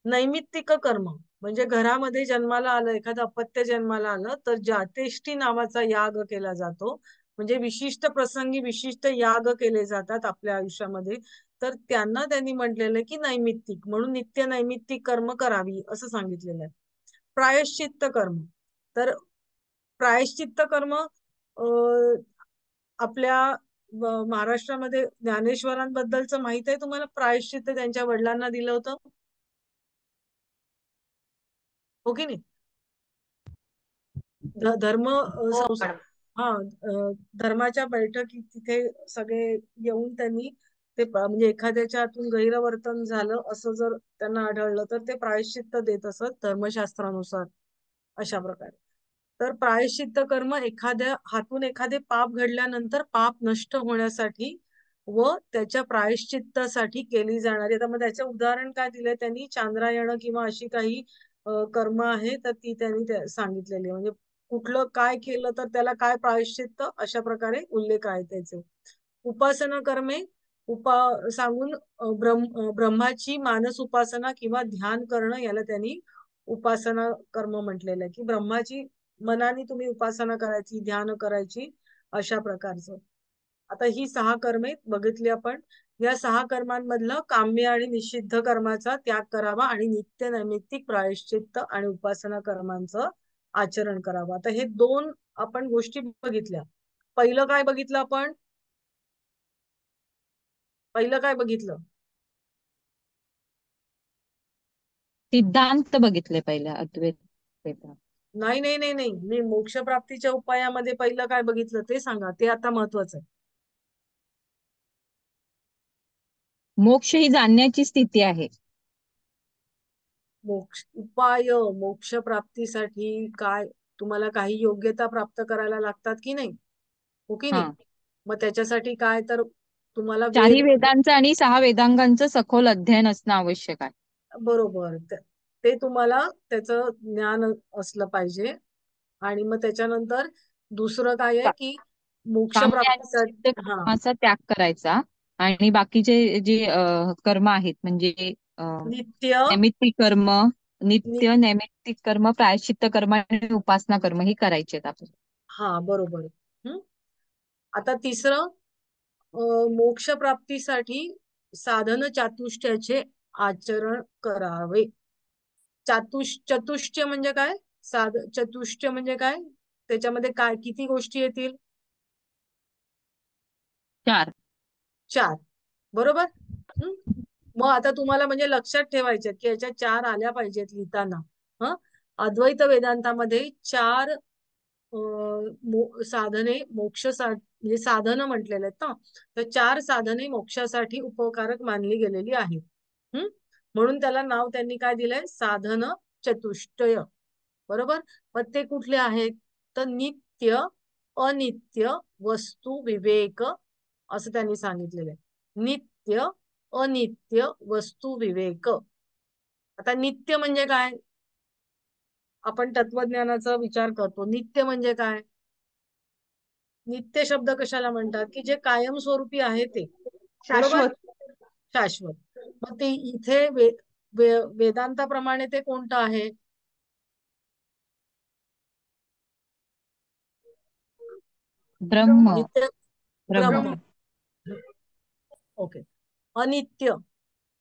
Speaker 1: नैमित्तिक कर्म म्हणजे घरामध्ये जन्माला आलं, एखादं अपत्य जन्माला आलं, तर जातेष्टी नावाचा याग केला जातो. म्हणजे विशिष्ट प्रसंगी विशिष्ट याग केले जातात आपल्या आयुष्यामध्ये, तर त्यांना त्यांनी म्हटलेलं की नैमित्तिक, म्हणून नित्य नैमित्तिक कर्म करावी असं सांगितलेलं आहे. प्रायश्चित्त कर्म, तर प्रायश्चित्त कर्म आपल्या महाराष्ट्रामध्ये ज्ञानेश्वरांबद्दलचं माहित आहे तुम्हाला? प्रायश्चित्त त्यांच्या वडिलांना दिलं होतं, हो की नाही? धर्म
Speaker 3: हो
Speaker 1: संस्था,
Speaker 3: मॅडम.
Speaker 1: हा, धर्माच्या बैठकीत तिथे सगळे येऊन त्यांनी ते म्हणजे एखाद्याच्या हातून गैरवर्तन झालं असं जर त्यांना आढळलं, तर ते प्रायश्चित्त देत असत धर्मशास्त्रानुसार, अशा प्रकारे. तर प्रायश्चित्त कर्म एखाद्या हातून एखादे पाप घडल्यानंतर पाप नष्ट होण्यासाठी व त्याच्या प्रायश्चित्तासाठी केली जाणारी. आता मग त्याचे उदाहरण काय दिले त्यांनी, चांद्रायण किंवा अशी काही कर्म आहे, तर ती त्यांनी सांगितलेली. म्हणजे कुठलं काय केलं तर त्याला काय प्रायश्चित्त, अशा प्रकारे उल्लेख आहे त्याचे. उपासना कर्मे सांगून ब्रह्माची मानस उपासना किंवा ध्यान करणं, याला त्यांनी उपासना कर्म म्हटलेलं आहे, की ब्रह्माची मनाने तुम्ही उपासना करायची, ध्यान करायची, अशा प्रकारचं. आता ही 6 कर्मे बघितली आपण. या 6 कर्मांमधलं काम्य आणि निषिद्ध कर्माचा त्याग करावा आणि नित्य नैमित्तिक प्रायश्चित्त आणि उपासना कर्मांचं आचरण करावं. आता हे 2 आपण गोष्टी बघितल्या. पहिलं काय बघितलं आपण? पहिलं काय बघितलं?
Speaker 4: सिद्धांत बघितले पहिले अद्वैत वेदांत.
Speaker 1: नाही नाही नाही नाही, मी मोक्ष प्राप्तीच्या उपायामध्ये पहिलं काय बघितलं ते सांगा, ते आता महत्वाचं आहे.
Speaker 4: मोक्ष ही जाणण्याची स्थिती आहे.
Speaker 1: मोक्ष प्राप्तीसाठी काय तुम्हाला काही योग्यता प्राप्त करायला लागतात की नाही, हो की नाही?
Speaker 4: हा,
Speaker 1: मग त्याच्यासाठी काय तर तुम्हाला
Speaker 4: चारही वेदांचं आणि 6 वेदांगांचं सखोल अध्ययन असणं आवश्यक आहे.
Speaker 1: बरोबर, ते तुम्हाला त्याचं ज्ञान असलं पाहिजे. आणि मग त्याच्यानंतर दुसरं काय आहे, की मोक्ष
Speaker 4: काम्य आणि निषिद्ध
Speaker 1: प्राप्तीसाठी
Speaker 4: कर्माचा त्याग करायचा आणि बाकीचे जे कर्म आहेत म्हणजे
Speaker 1: नित्य
Speaker 4: नैमित्तिक कर्म,
Speaker 1: नि-
Speaker 4: नित्य नैमित्तिक कर्म, प्रायश्चित्त कर्म आणि उपासना कर्म ही करायचे आहेत आपल्याला.
Speaker 1: हा, बरोबर. हम्म. आता तिसरं, मोक्ष प्राप्तीसाठी साधन चातुष्ट्याचे आचरण करावे. चतुष्टय म्हणजे काय? चतुष्टय म्हणजे काय? त्याच्यामध्ये काय किती गोष्टी येतील?
Speaker 4: 4.
Speaker 1: 4. बरोबर. हम्म. मग आता तुम्हाला म्हणजे लक्षात ठेवायचे की याच्या 4 आल्या पाहिजेत लिहिताना. अद्वैत वेदांतामध्ये 4 साधने म्हणजे साधनं म्हटलेले आहेत ना, तर 4 साधने मोक्षासाठी उपकारक मानली गेलेली आहेत. म्हणून त्याला नाव त्यांनी काय दिलंय? साधन चतुष्टय. बरोबर. मग ते कुठले आहेत? तर नित्य, अनित्य, वस्तू विवेक, असं त्यांनी सांगितलेलं आहे. नित्य, अनित्य, वस्तू विवेक. आता नित्य म्हणजे काय? आपण तत्वज्ञानाचा विचार करतो. नित्य म्हणजे काय? नित्य शब्द कशाला म्हणतात? की जे कायमस्वरूपी आहे ते. बरोबर.
Speaker 3: शाश्वत.
Speaker 1: शाश्वत. मग ते इथे वेदांताप्रमाणे ते कोणतं आहे?
Speaker 4: ब्रह्म.
Speaker 1: नित्य
Speaker 4: ब्रह्म.
Speaker 1: ब्रह्म. ओके. अनित्य.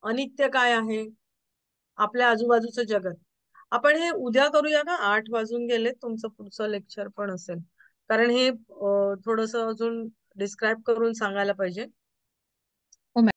Speaker 1: अनित्य काय आहे? आपल्या आजूबाजूचं जगत. आपण हे उद्या करूया का? 8 वाजून गेले, तुमचं पुढचं लेक्चर पण असेल. कारण हे थोडस अजून डिस्क्राईब करून सांगायला पाहिजे.